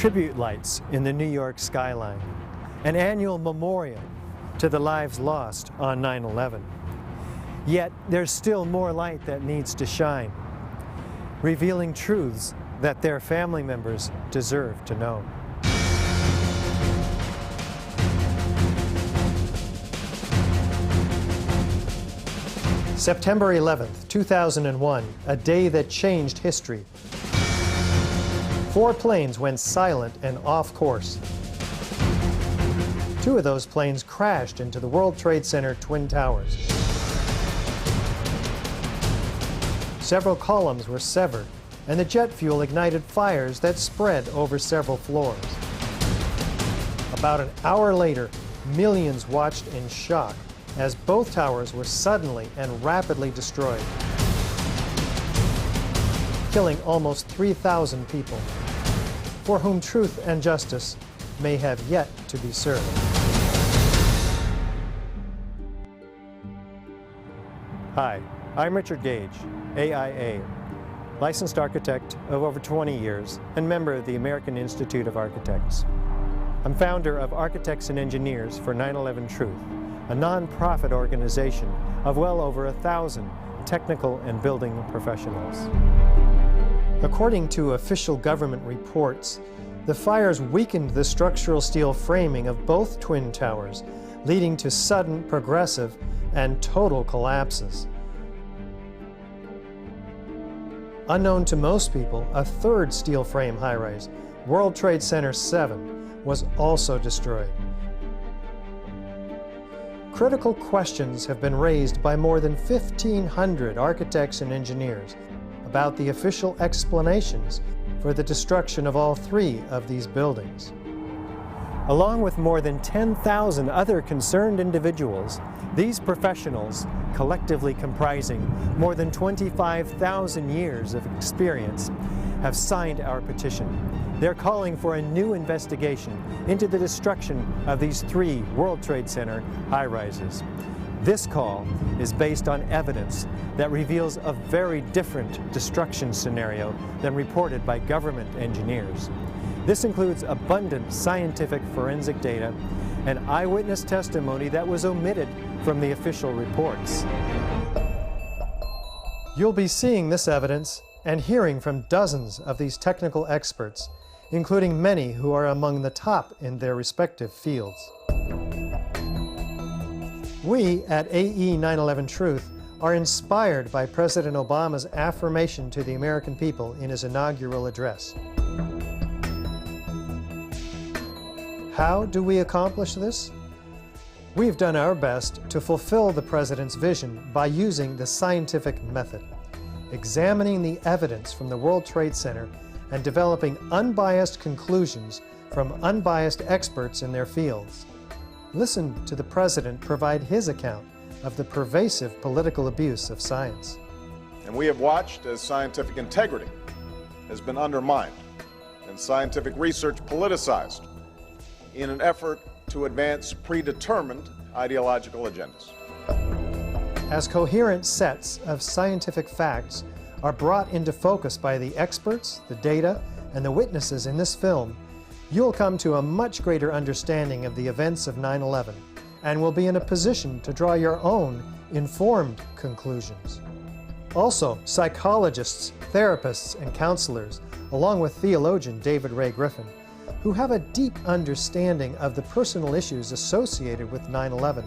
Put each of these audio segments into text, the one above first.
tribute lights in the New York skyline, an annual memorial to the lives lost on 9/11. Yet there's still more light that needs to shine, revealing truths that their family members deserve to know. September 11th, 2001, a day that changed history. 4 planes went silent and off course. 2 of those planes crashed into the World Trade Center Twin Towers. Several columns were severed, and the jet fuel ignited fires that spread over several floors. About an hour later, millions watched in shock as both towers were suddenly and rapidly destroyed, killing almost 3,000 people, for whom truth and justice may have yet to be served. Hi, I'm Richard Gage, AIA, licensed architect of over 20 years and member of the American Institute of Architects. I'm founder of Architects and Engineers for 9/11 Truth, a non-profit organization of well over 1,000 technical and building professionals. According to official government reports, the fires weakened the structural steel framing of both twin towers, leading to sudden, progressive, and total collapses. Unknown to most people, a third steel frame high-rise, World Trade Center 7, was also destroyed. Critical questions have been raised by more than 1,500 architects and engineers about the official explanations for the destruction of all 3 of these buildings. Along with more than 10,000 other concerned individuals, these professionals, collectively comprising more than 25,000 years of experience, have signed our petition. They're calling for a new investigation into the destruction of these 3 World Trade Center high-rises. This call is based on evidence that reveals a very different destruction scenario than reported by government engineers. This includes abundant scientific forensic data and eyewitness testimony that was omitted from the official reports. You'll be seeing this evidence and hearing from dozens of these technical experts, including many who are among the top in their respective fields. We at AE 9/11 Truth are inspired by President Obama's affirmation to the American people in his inaugural address. How do we accomplish this? We've done our best to fulfill the President's vision by using the scientific method, examining the evidence from the World Trade Center and developing unbiased conclusions from unbiased experts in their fields. Listen to the President provide his account of the pervasive political abuse of science. And we have watched as scientific integrity has been undermined and scientific research politicized in an effort to advance predetermined ideological agendas. As coherent sets of scientific facts are brought into focus by the experts, the data, and the witnesses in this film, you'll come to a much greater understanding of the events of 9/11 and will be in a position to draw your own informed conclusions. Also, psychologists, therapists, and counselors, along with theologian David Ray Griffin, who have a deep understanding of the personal issues associated with 9/11,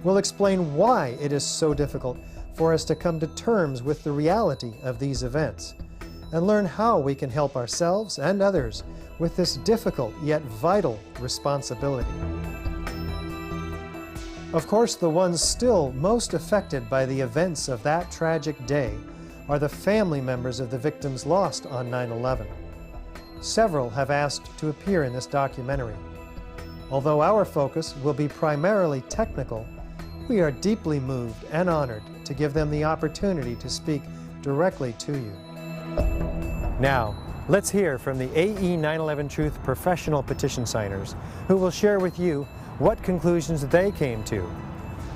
will explain why it is so difficult for us to come to terms with the reality of these events, and learn how we can help ourselves and others with this difficult yet vital responsibility. Of course, the ones still most affected by the events of that tragic day are the family members of the victims lost on 9/11. Several have asked to appear in this documentary. Although our focus will be primarily technical, we are deeply moved and honored to give them the opportunity to speak directly to you. Now, let's hear from the AE 9/11 Truth professional petition signers, who will share with you what conclusions they came to.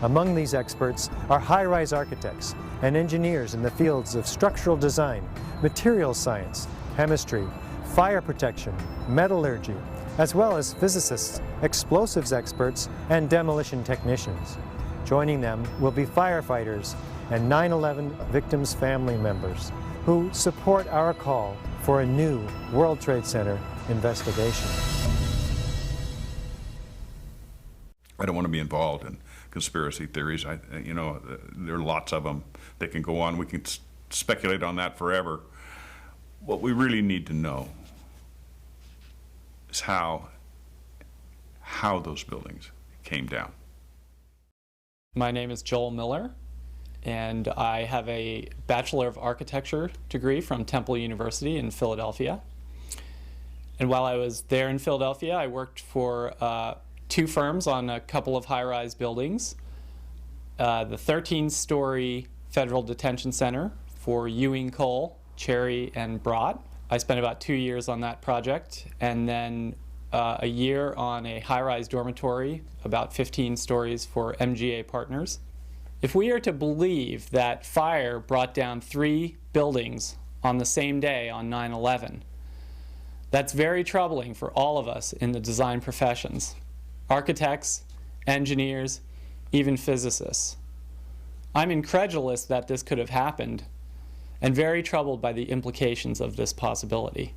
Among these experts are high-rise architects and engineers in the fields of structural design, materials science, chemistry, fire protection, metallurgy, as well as physicists, explosives experts, and demolition technicians. Joining them will be firefighters and 9/11 victims' family members who support our call for a new World Trade Center investigation. I don't want to be involved in conspiracy theories. There are lots of them. They can go on. We can speculate on that forever. What we really need to know is how those buildings came down. My name is Joel Miller, and I have a Bachelor of Architecture degree from Temple University in Philadelphia. And while I was there in Philadelphia, I worked for 2 firms on a couple of high-rise buildings. The 13-story Federal Detention Center for Ewing Coal, Cherry, and Broad. I spent about 2 years on that project, and then a year on a high-rise dormitory, about 15 stories for MGA Partners. If we are to believe that fire brought down 3 buildings on the same day on 9/11, that's very troubling for all of us in the design professions. Architects, engineers, even physicists. I'm incredulous that this could have happened, and very troubled by the implications of this possibility.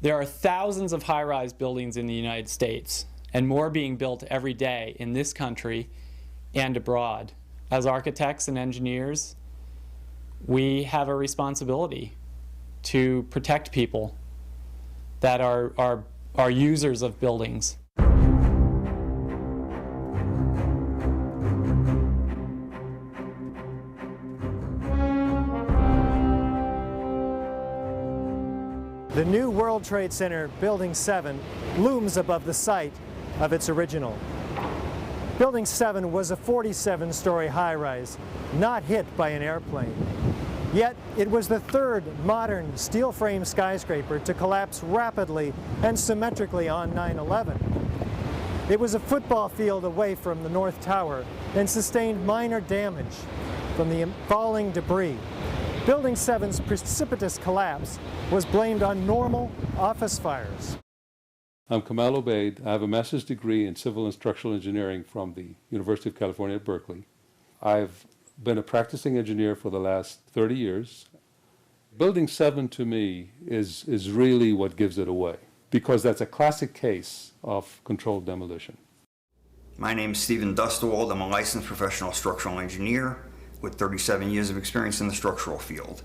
There are thousands of high-rise buildings in the United States, and more being built every day in this country and abroad. As architects and engineers, we have a responsibility to protect people that are users of buildings. The new World Trade Center, Building 7, looms above the site of its original. Building 7 was a 47-story high-rise, not hit by an airplane. Yet it was the 3rd modern steel-frame skyscraper to collapse rapidly and symmetrically on 9/11. It was a football field away from the North Tower and sustained minor damage from the falling debris. Building 7's precipitous collapse was blamed on normal office fires. I'm Kamal Obeid. I have a master's degree in civil and structural engineering from the University of California at Berkeley. I've been a practicing engineer for the last 30 years. Building 7 to me is really what gives it away, because that's a classic case of controlled demolition. My name is Stephen Dustewald. I'm a licensed professional structural engineer with 37 years of experience in the structural field.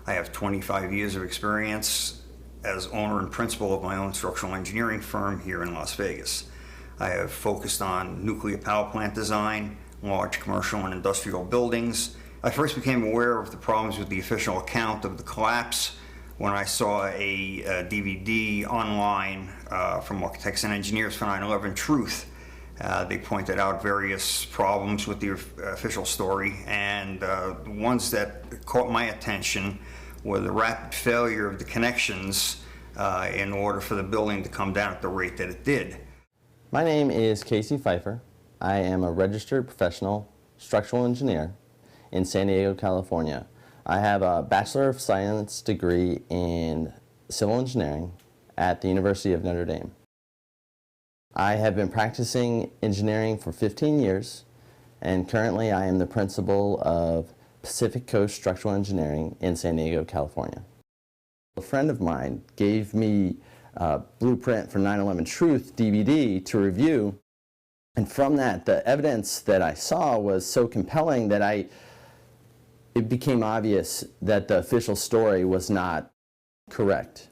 I have 25 years of experience as owner and principal of my own structural engineering firm here in Las Vegas. I have focused on nuclear power plant design, large commercial and industrial buildings. I first became aware of the problems with the official account of the collapse when I saw a DVD online from Architects and Engineers for 9/11 Truth. They pointed out various problems with the official story, and the ones that caught my attention were the rapid failure of the connections in order for the building to come down at the rate that it did. My name is Casey Pfeiffer. I am a registered professional structural engineer in San Diego, California. I have a Bachelor of Science degree in civil engineering at the University of Notre Dame. I have been practicing engineering for 15 years, and currently I am the principal of Pacific Coast Structural Engineering in San Diego, California. A friend of mine gave me a blueprint for 9/11 Truth DVD to review, and from that, the evidence that I saw was so compelling that it became obvious that the official story was not correct.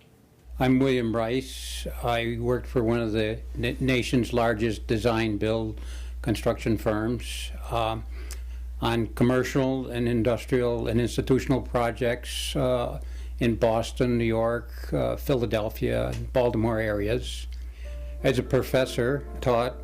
I'm William Bryce. I worked for one of the nation's largest design-build construction firms on commercial and industrial and institutional projects in Boston, New York, Philadelphia, and Baltimore areas. As a professor, taught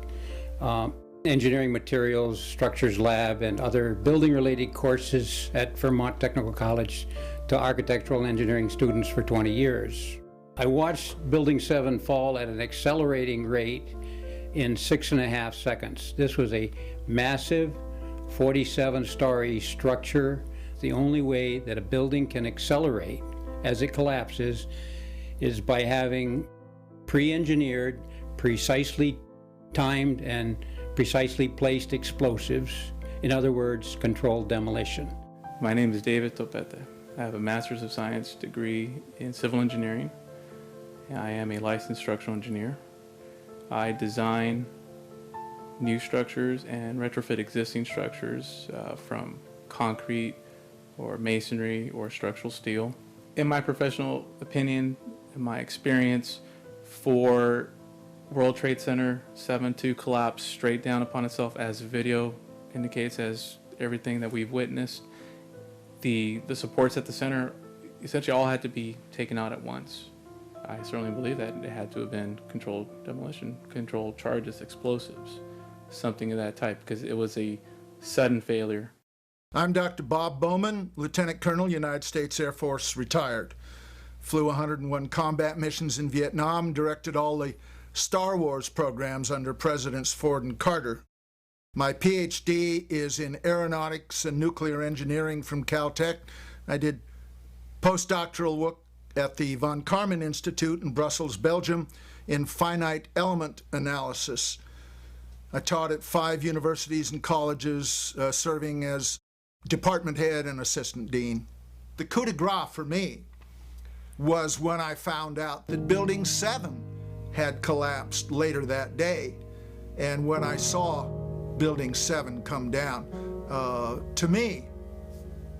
engineering materials, structures lab, and other building-related courses at Vermont Technical College to architectural engineering students for 20 years. I watched Building 7 fall at an accelerating rate in 6.5 seconds. This was a massive 47-story structure. The only way that a building can accelerate as it collapses is by having pre-engineered, precisely timed, and precisely placed explosives. In other words, controlled demolition. My name is David Topete. I have a Master's of Science degree in Civil Engineering. I am a licensed structural engineer. I design new structures and retrofit existing structures from concrete or masonry or structural steel. In my professional opinion, in my experience, for World Trade Center 7 to collapse straight down upon itself, as video indicates, as everything that we've witnessed, the supports at the center essentially all had to be taken out at once. I certainly believe that it had to have been controlled demolition, controlled charges, explosives, something of that type, because it was a sudden failure. I'm Dr. Bob Bowman, Lieutenant Colonel, United States Air Force, retired. Flew 101 combat missions in Vietnam, directed all the Star Wars programs under Presidents Ford and Carter. My PhD is in aeronautics and nuclear engineering from Caltech. I did postdoctoral work at the von Karman Institute in Brussels, Belgium, in finite element analysis. I taught at 5 universities and colleges, serving as department head and assistant dean. The coup de grace for me was when I found out that Building 7 had collapsed later that day, and when I saw Building 7 come down. To me,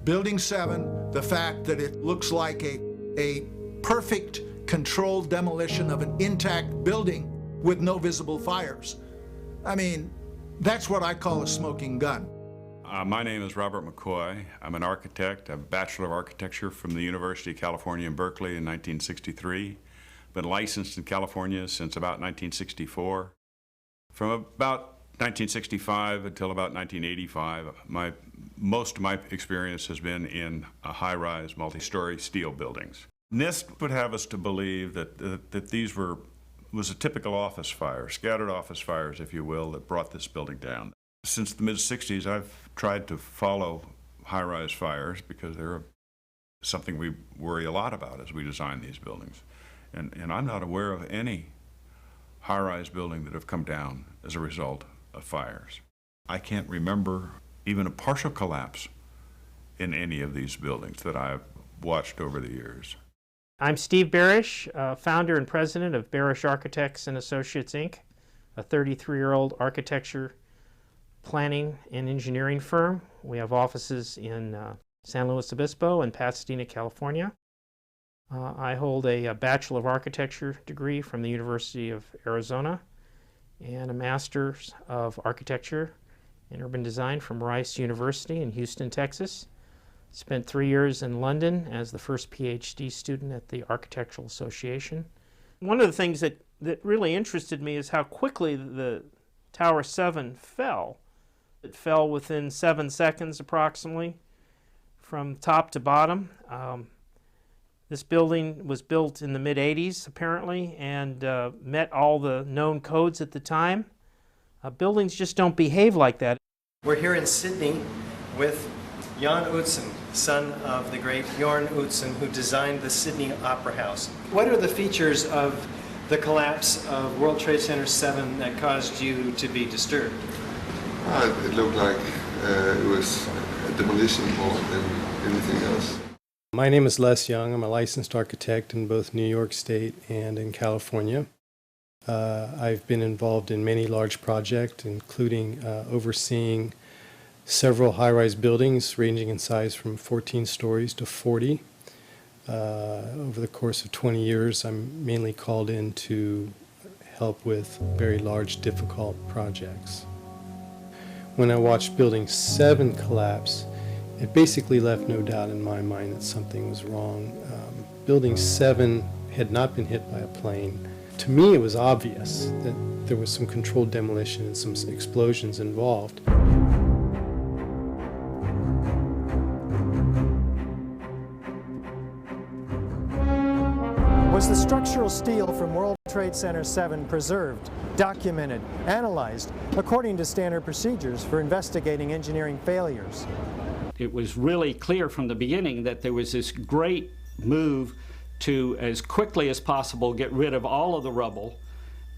Building 7, the fact that it looks like a perfect controlled demolition of an intact building with no visible fires. I mean, that's what I call a smoking gun. My name is Robert McCoy. I'm an architect. I have a Bachelor of Architecture from the University of California in Berkeley in 1963. Been licensed in California since about 1964. From about 1965 until about 1985, most of my experience has been in high-rise, multi-story steel buildings. NIST would have us to believe that these was a typical office fire, scattered office fires, if you will, that brought this building down. Since the mid-60s, I've tried to follow high-rise fires because they're something we worry a lot about as we design these buildings. And I'm not aware of any high-rise building that have come down as a result of fires. I can't remember even a partial collapse in any of these buildings that I've watched over the years. I'm Steve Barish, founder and president of Barish Architects and Associates, Inc., a 33-year-old architecture, planning, and engineering firm. We have offices in San Luis Obispo and Pasadena, California. I hold a Bachelor of Architecture degree from the University of Arizona and a Master's of Architecture and Urban Design from Rice University in Houston, Texas. Spent 3 years in London as the first PhD student at the Architectural Association. One of the things that really interested me is how quickly the Tower 7 fell. It fell within 7 seconds approximately from top to bottom. This building was built in the mid-'80s apparently and met all the known codes at the time. Buildings just don't behave like that. We're here in Sydney with Jan Utzon, son of the great Jorn Utzon, who designed the Sydney Opera House. What are the features of the collapse of World Trade Center 7 that caused you to be disturbed? It looked like it was a demolition more than anything else. My name is Les Young. I'm a licensed architect in both New York State and in California. I've been involved in many large projects, including overseeing several high-rise buildings ranging in size from 14 stories to 40. Over the course of 20 years, I'm mainly called in to help with very large, difficult projects. When I watched Building 7 collapse, it basically left no doubt in my mind that something was wrong. Building 7 had not been hit by a plane. To me, it was obvious that there was some controlled demolition and some explosions involved. Was the structural steel from World Trade Center 7 preserved, documented, analyzed according to standard procedures for investigating engineering failures? It was really clear from the beginning that there was this great move to, as quickly as possible, get rid of all of the rubble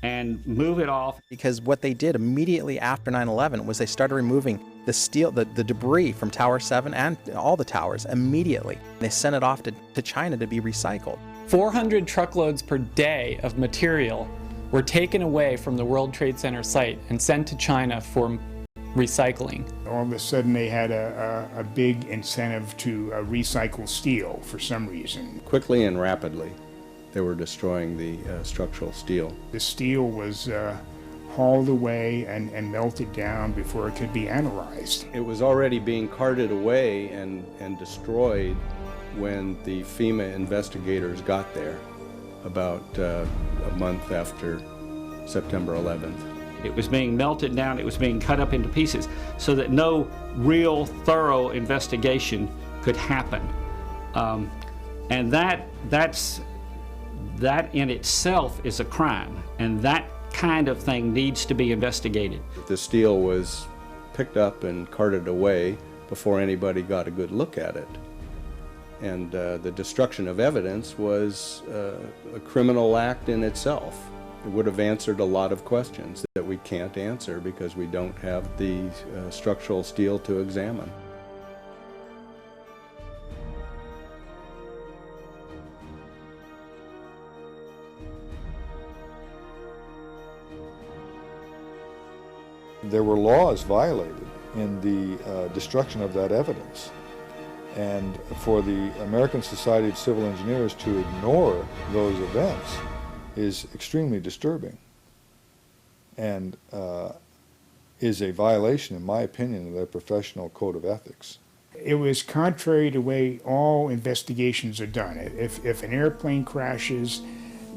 and move it off. Because what they did immediately after 9/11 was they started removing the steel, the debris from Tower 7 and all the towers immediately. They sent it off to China to be recycled. 400 truckloads per day of material were taken away from the World Trade Center site and sent to China for recycling. All of a sudden they had a big incentive to recycle steel for some reason. Quickly and rapidly, they were destroying the structural steel. The steel was hauled away and melted down before it could be analyzed. It was already being carted away and destroyed when the FEMA investigators got there about a month after September 11th. It was being melted down, it was being cut up into pieces so that no real thorough investigation could happen. And that in itself is a crime, and that kind of thing needs to be investigated. The steel was picked up and carted away before anybody got a good look at it. And the destruction of evidence was a criminal act in itself. It would have answered a lot of questions that we can't answer because we don't have the structural steel to examine. There were laws violated in the destruction of that evidence. And for the American Society of Civil Engineers to ignore those events is extremely disturbing and is a violation, in my opinion, of their professional code of ethics. It was contrary to the way all investigations are done. If an airplane crashes,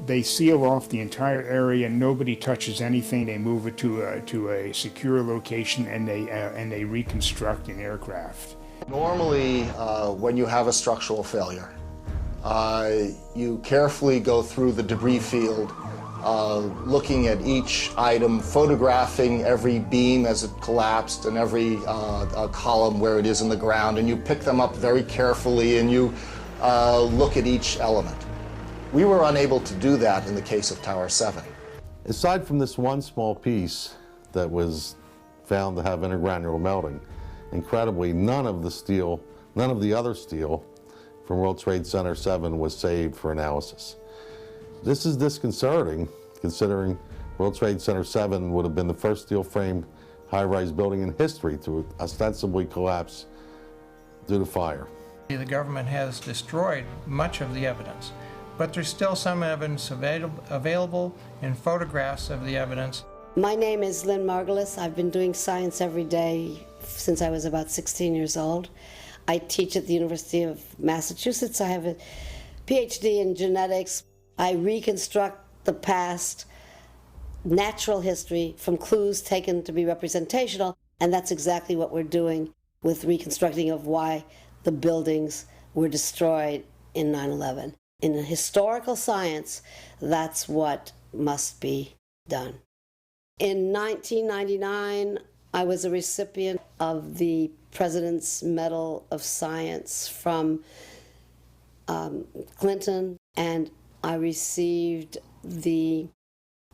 they seal off the entire area, nobody touches anything, they move it to a secure location, and they reconstruct an aircraft. Normally, when you have a structural failure, you carefully go through the debris field, looking at each item, photographing every beam as it collapsed and every column where it is in the ground, and you pick them up very carefully and you look at each element. We were unable to do that in the case of Tower 7. Aside from this one small piece that was found to have intergranular melting, incredibly, none of the other steel from World Trade Center 7 was saved for analysis. This is disconcerting, considering World Trade Center 7 would have been the first steel-framed high-rise building in history to ostensibly collapse due to fire. The government has destroyed much of the evidence, but there's still some evidence available in photographs of the evidence. My name is Lynn Margulis. I've been doing science every day since I was about 16 years old. I teach at the University of Massachusetts. I have a PhD in genetics. I reconstruct the past, natural history, from clues taken to be representational, and that's exactly what we're doing with reconstructing of why the buildings were destroyed in 9/11. In historical science, that's what must be done. In 1999, I was a recipient of the President's Medal of Science from Clinton, and I received the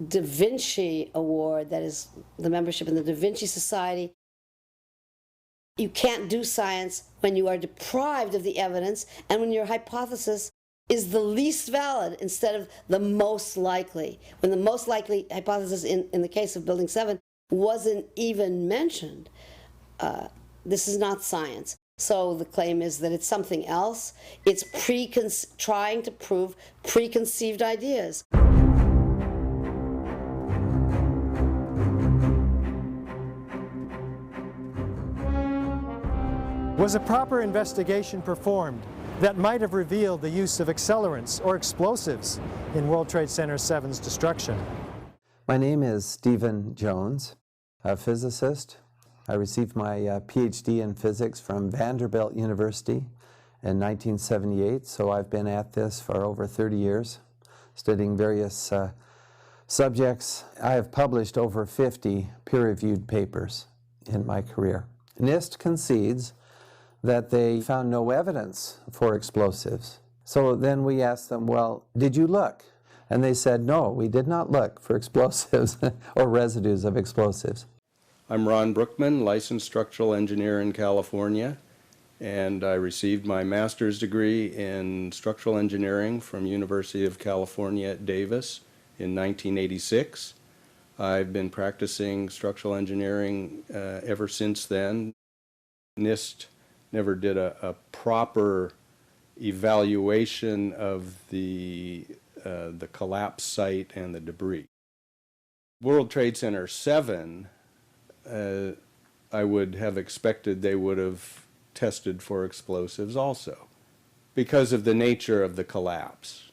Da Vinci Award, that is the membership in the Da Vinci Society. You can't do science when you are deprived of the evidence and when your hypothesis is the least valid instead of the most likely. When the most likely hypothesis in the case of Building 7 wasn't even mentioned, this is not science. So the claim is that it's something else. It's trying to prove preconceived ideas. Was a proper investigation performed that might have revealed the use of accelerants or explosives in World Trade Center 7's destruction? My name is Stephen Jones, a physicist. I received my PhD in physics from Vanderbilt University in 1978, so I've been at this for over 30 years, studying various subjects. I have published over 50 peer-reviewed papers in my career. NIST concedes that they found no evidence for explosives So then we asked them, well, did you look? And they said, no, we did not look for explosives or residues of explosives. I'm Ron Brookman, licensed structural engineer in California, and I received my master's degree in structural engineering from University of California at Davis in 1986. I've been practicing structural engineering ever since then. NIST never did a proper evaluation of the collapse site and the debris. World Trade Center 7, I would have expected they would have tested for explosives also, because of the nature of the collapse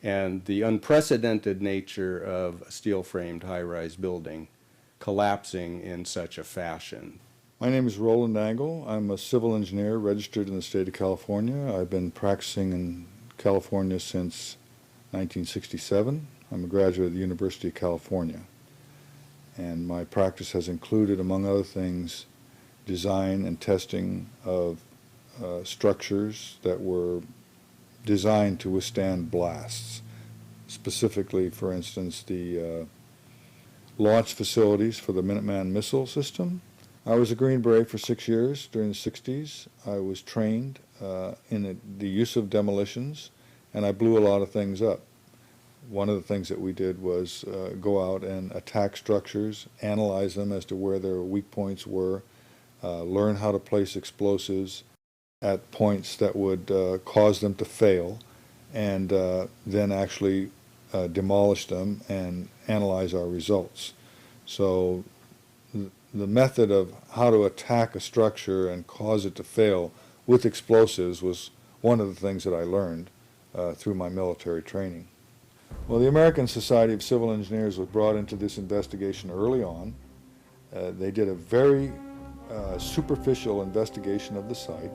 and the unprecedented nature of a steel-framed high-rise building collapsing in such a fashion. My name is Roland Angle. I'm a civil engineer registered in the state of California. I've been practicing in California since 1967. I'm a graduate of the University of California. And my practice has included, among other things, design and testing of structures that were designed to withstand blasts. Specifically, for instance, the launch facilities for the Minuteman missile system. I was a Green Beret for 6 years during the 60s. I was trained in the use of demolitions, and I blew a lot of things up. One of the things that we did was go out and attack structures, analyze them as to where their weak points were, learn how to place explosives at points that would cause them to fail, and then actually demolish them and analyze our results. So the method of how to attack a structure and cause it to fail with explosives was one of the things that I learned through my military training. Well, the American Society of Civil Engineers was brought into this investigation early on. They did a very superficial investigation of the site.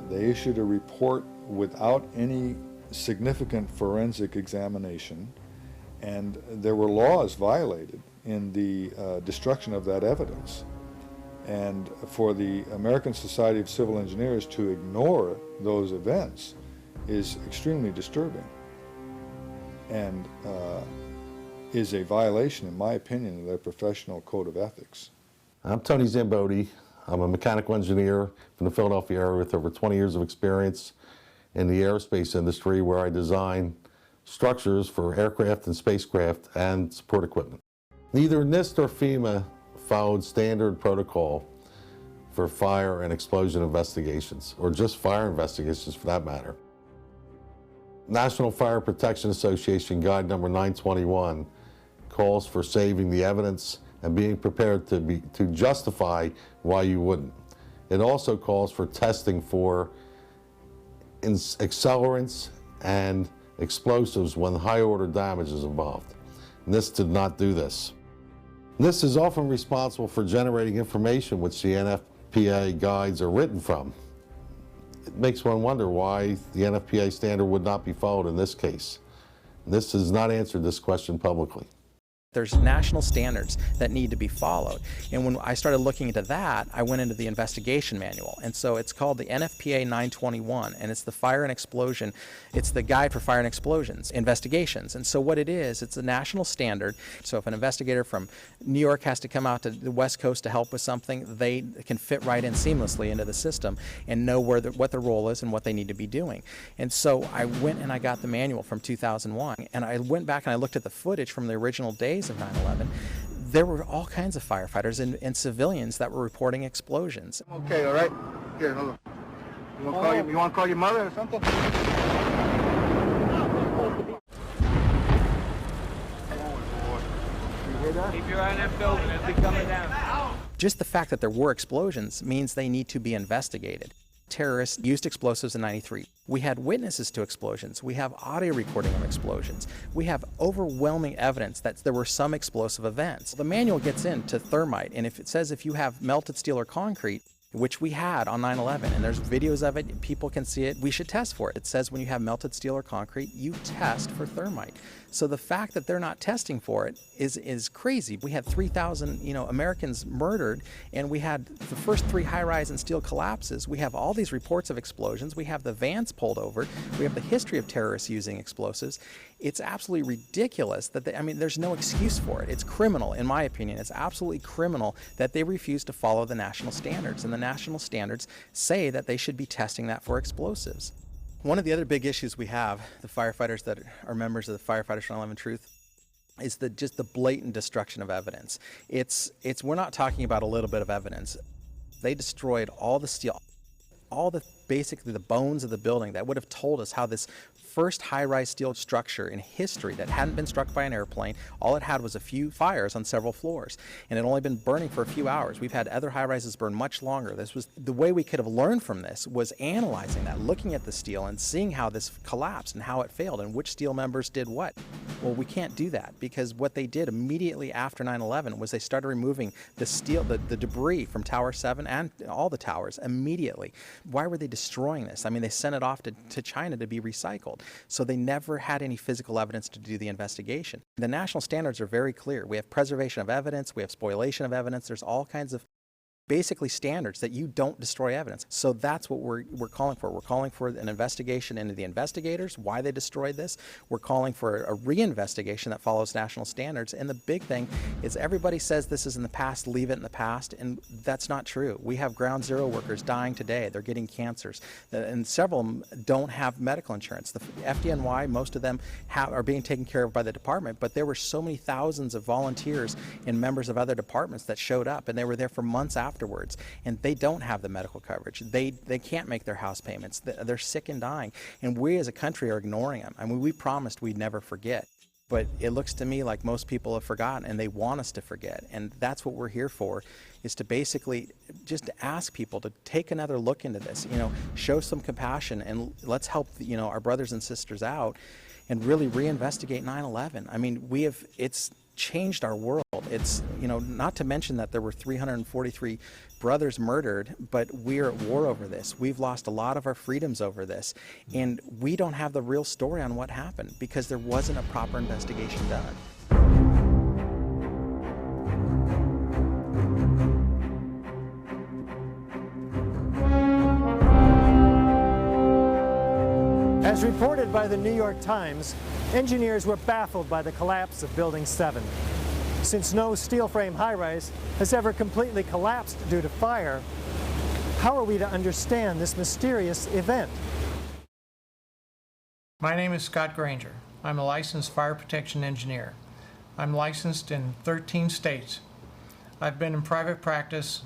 They issued a report without any significant forensic examination, and there were laws violated in the destruction of that evidence. And for the American Society of Civil Engineers to ignore those events is extremely disturbing, and is a violation, in my opinion, of their professional code of ethics. I'm Tony Zambodi. I'm a mechanical engineer from the Philadelphia area with over 20 years of experience in the aerospace industry, where I design structures for aircraft and spacecraft and support equipment. Neither NIST or FEMA followed standard protocol for fire and explosion investigations, or just fire investigations for that matter. National Fire Protection Association Guide number 921 calls for saving the evidence and being prepared to justify why you wouldn't. It also calls for testing for accelerants and explosives when high-order damage is involved. NIST did not do this. NIST is often responsible for generating information which the NFPA guides are written from. It makes one wonder why the NFPA standard would not be followed in this case. NIST has not answered this question publicly. There's national standards that need to be followed. And when I started looking into that, I went into the investigation manual. And so it's called the NFPA 921, and it's the fire and explosion. It's the guide for fire and explosions investigations. And so what it is, it's a national standard. So if an investigator from New York has to come out to the West Coast to help with something, they can fit right in seamlessly into the system and know what their role is and what they need to be doing. And so I went and I got the manual from 2001, and I went back and I looked at the footage from the original days of 9/11. There were all kinds of firefighters and civilians that were reporting explosions. Okay, all right. Here, hold on. You want to call your mother or something? Keep your eye on that building as they coming down. Just the fact that there were explosions means they need to be investigated. Terrorists used explosives in '93. We had witnesses to explosions. We have audio recording of explosions. We have overwhelming evidence that there were some explosive events. The manual gets into thermite, and if it says if you have melted steel or concrete, which we had on 9/11, and there's videos of it, people can see it. We should test for it. It says when you have melted steel or concrete, you test for thermite. So the fact that they're not testing for it is crazy. We had 3,000 Americans murdered, and we had the first 3 high-rise and steel collapses. We have all these reports of explosions. We have the vans pulled over. We have the history of terrorists using explosives. It's absolutely ridiculous that there's no excuse for it. It's criminal, in my opinion. It's absolutely criminal that they refuse to follow the national standards, and the national standards say that they should be testing that for explosives. One of the other big issues we have, the firefighters that are members of the Firefighters for 9/11 Truth, is just the blatant destruction of evidence. We're not talking about a little bit of evidence. They destroyed all the steel, basically the bones of the building that would have told us how this first high-rise steel structure in history that hadn't been struck by an airplane, all it had was a few fires on several floors, and it had only been burning for a few hours. We've had other high-rises burn much longer. This was the way we could have learned from this, was analyzing that, looking at the steel and seeing how this collapsed and how it failed and which steel members did what. Well, we can't do that, because what they did immediately after 9/11 was they started removing the steel, the debris from Tower 7 and all the towers immediately. Why were they destroying this? They sent it off to China to be recycled. So they never had any physical evidence to do the investigation. The national standards are very clear. We have preservation of evidence, we have spoliation of evidence, there's all kinds of basically standards that you don't destroy evidence. So that's what we're calling for. We're calling for an investigation into the investigators, why they destroyed this. We're calling for a reinvestigation that follows national standards. And the big thing is everybody says this is in the past, leave it in the past, and that's not true. We have ground zero workers dying today. They're getting cancers, and several of them don't have medical insurance. The FDNY, most of them are being taken care of by the department, but there were so many thousands of volunteers and members of other departments that showed up, and they were there for months afterwards, and they don't have the medical coverage. They can't make their house payments. They're sick and dying, and we as a country are ignoring them. We promised we'd never forget, but it looks to me like most people have forgotten, and they want us to forget, and that's what we're here for, is to basically just ask people to take another look into this, show some compassion, and let's help our brothers and sisters out and really reinvestigate 9/11. It's changed our world. It's, not to mention that there were 343 brothers murdered, but we're at war over this. We've lost a lot of our freedoms over this, and we don't have the real story on what happened because there wasn't a proper investigation done. As reported by the New York Times, engineers were baffled by the collapse of Building 7. Since no steel frame high-rise has ever completely collapsed due to fire, how are we to understand this mysterious event? My name is Scott Granger. I'm a licensed fire protection engineer. I'm licensed in 13 states. I've been in private practice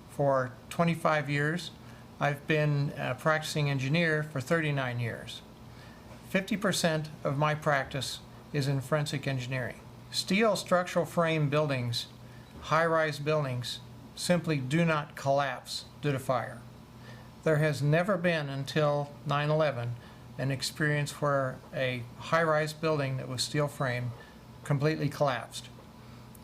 for 25 years. I've been a practicing engineer for 39 years. 50% of my practice is in forensic engineering. Steel structural frame buildings, high-rise buildings, simply do not collapse due to fire. There has never been until 9/11 an experience where a high-rise building that was steel frame completely collapsed.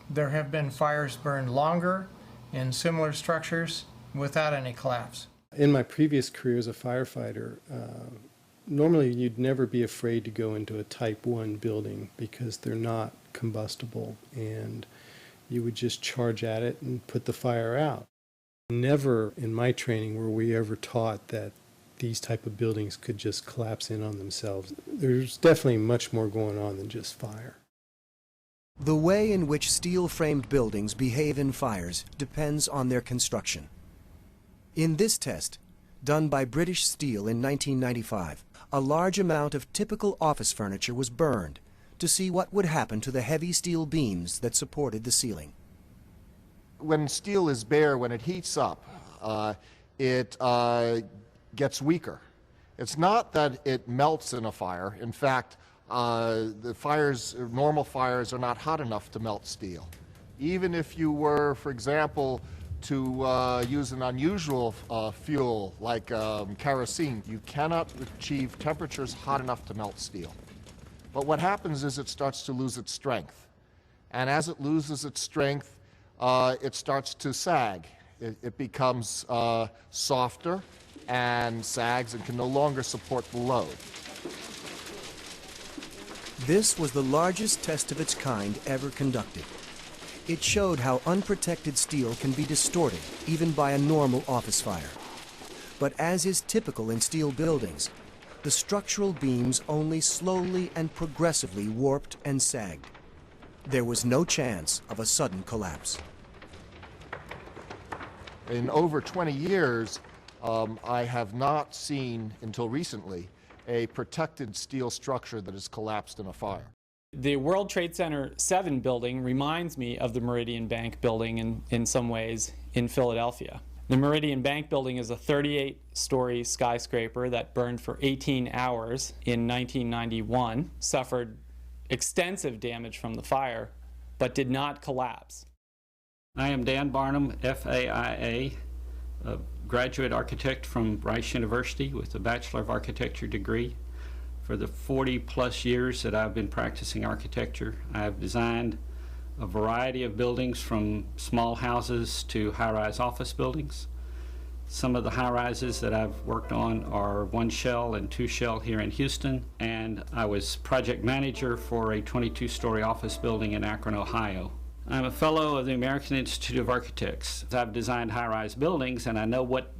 There have been fires burned longer in similar structures without any collapse. In my previous career as a firefighter, normally you'd never be afraid to go into a Type 1 building because they're not combustible, and you would just charge at it and put the fire out. Never in my training were we ever taught that these type of buildings could just collapse in on themselves. There's definitely much more going on than just fire. The way in which steel-framed buildings behave in fires depends on their construction. In this test, done by British Steel in 1995, a large amount of typical office furniture was burned to see what would happen to the heavy steel beams that supported the ceiling. When steel is bare, when it heats up, it gets weaker. It's not that it melts in a fire. In fact, normal fires are not hot enough to melt steel. Even if you were, for example, to use an unusual fuel like kerosene, you cannot achieve temperatures hot enough to melt steel. But what happens is it starts to lose its strength. And as it loses its strength, it starts to sag. It becomes softer and sags and can no longer support the load. This was the largest test of its kind ever conducted. It showed how unprotected steel can be distorted even by a normal office fire. But as is typical in steel buildings, the structural beams only slowly and progressively warped and sagged. There was no chance of a sudden collapse. In over 20 years, I have not seen, until recently, a protected steel structure that has collapsed in a fire. The World Trade Center 7 building reminds me of the Meridian Bank building in some ways in Philadelphia. The Meridian Bank building is a 38-story skyscraper that burned for 18 hours in 1991, suffered extensive damage from the fire, but did not collapse. I am Dan Barnum, FAIA, a graduate architect from Rice University with a Bachelor of Architecture degree. For the 40-plus years that I've been practicing architecture, I've designed a variety of buildings from small houses to high-rise office buildings. Some of the high-rises that I've worked on are 1 shell and 2 shell here in Houston, and I was project manager for a 22-story office building in Akron, Ohio. I'm a fellow of the American Institute of Architects. I've designed high-rise buildings, and I know what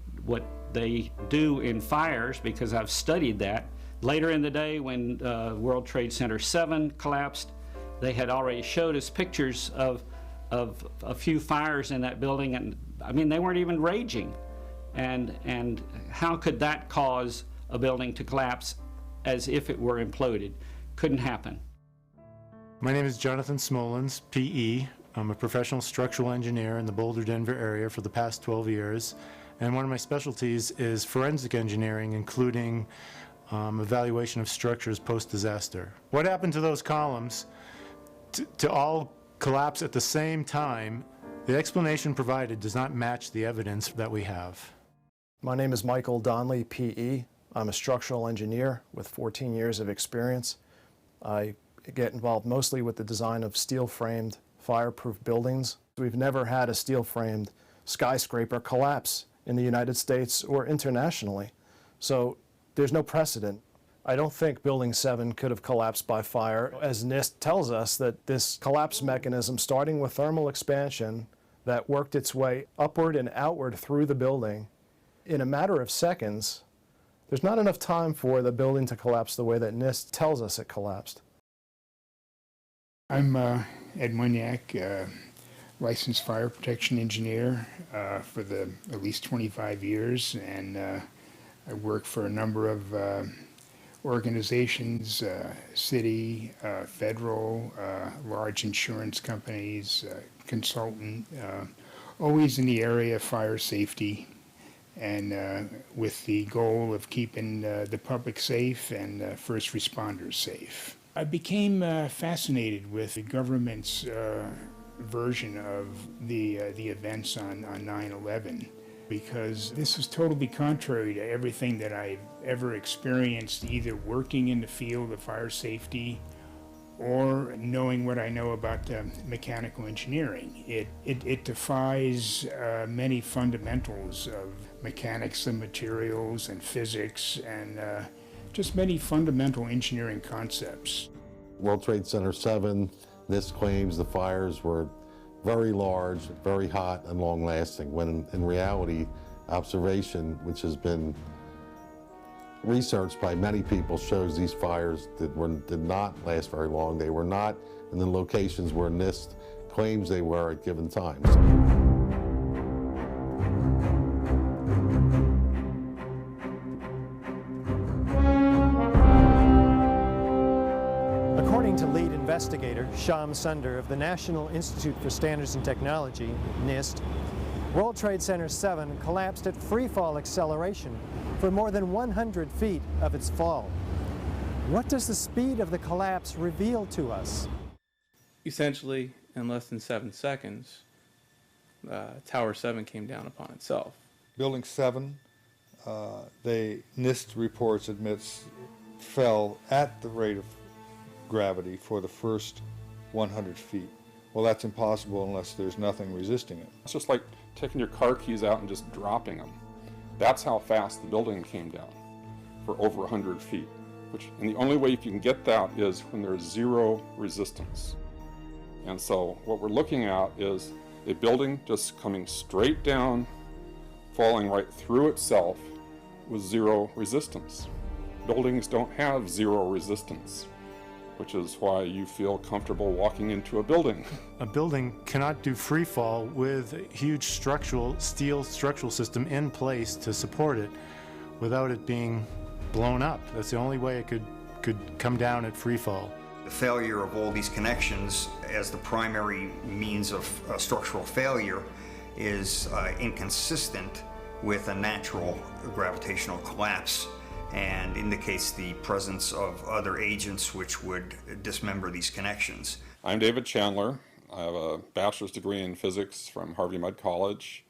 they do in fires because I've studied that. Later in the day, when World Trade Center 7 collapsed, they had already showed us pictures of a few fires in that building, and I mean, they weren't even raging. And how could that cause a building to collapse as if it were imploded? Couldn't happen. My name is Jonathan Smolens, PE. I'm a professional structural engineer in the Boulder, Denver area for the past 12 years. And one of my specialties is forensic engineering, including evaluation of structures post-disaster. What happened to those columns to all collapse at the same time? The explanation provided does not match the evidence that we have. My name is Michael Donley, PE. I'm a structural engineer with 14 years of experience. I get involved mostly with the design of steel-framed fireproof buildings. We've never had a steel-framed skyscraper collapse in the United States or internationally. So there's no precedent. I don't think Building 7 could have collapsed by fire, as NIST tells us that this collapse mechanism, starting with thermal expansion, that worked its way upward and outward through the building, in a matter of seconds, there's not enough time for the building to collapse the way that NIST tells us it collapsed. I'm Ed Moniak, licensed fire protection engineer for at least 25 years, and I work for a number of organizations, city, federal, large insurance companies, consultant, always in the area of fire safety, and with the goal of keeping the public safe and first responders safe. I became fascinated with the government's version of the events on 9/11. Because this is totally contrary to everything that I've ever experienced, either working in the field of fire safety or knowing what I know about mechanical engineering. It defies many fundamentals of mechanics and materials and physics and just many fundamental engineering concepts. World Trade Center 7, NIST claims the fires were very large, very hot, and long-lasting, when in reality, observation, which has been researched by many people, shows these fires did not last very long. They were not in the locations where NIST claims they were at given times. According to lead investigator Shyam Sunder of the National Institute for Standards and Technology, NIST, World Trade Center 7 collapsed at freefall acceleration for more than 100 feet of its fall. What does the speed of the collapse reveal to us? Essentially, in less than 7 seconds, Tower 7 came down upon itself. Building 7, NIST reports admits fell at the rate of gravity for the first 100 feet. Well, that's impossible unless there's nothing resisting it. It's just like taking your car keys out and just dropping them. That's how fast the building came down, for over 100 feet. And the only way you can get that is when there's zero resistance. And so what we're looking at is a building just coming straight down, falling right through itself with zero resistance. Buildings don't have zero resistance, which is why you feel comfortable walking into a building. A building cannot do free fall with a huge steel structural system in place to support it without it being blown up. That's the only way it could come down at free fall. The failure of all these connections as the primary means of structural failure is inconsistent with a natural gravitational collapse and indicates the presence of other agents which would dismember these connections. I'm David Chandler. I have a bachelor's degree in physics from Harvey Mudd College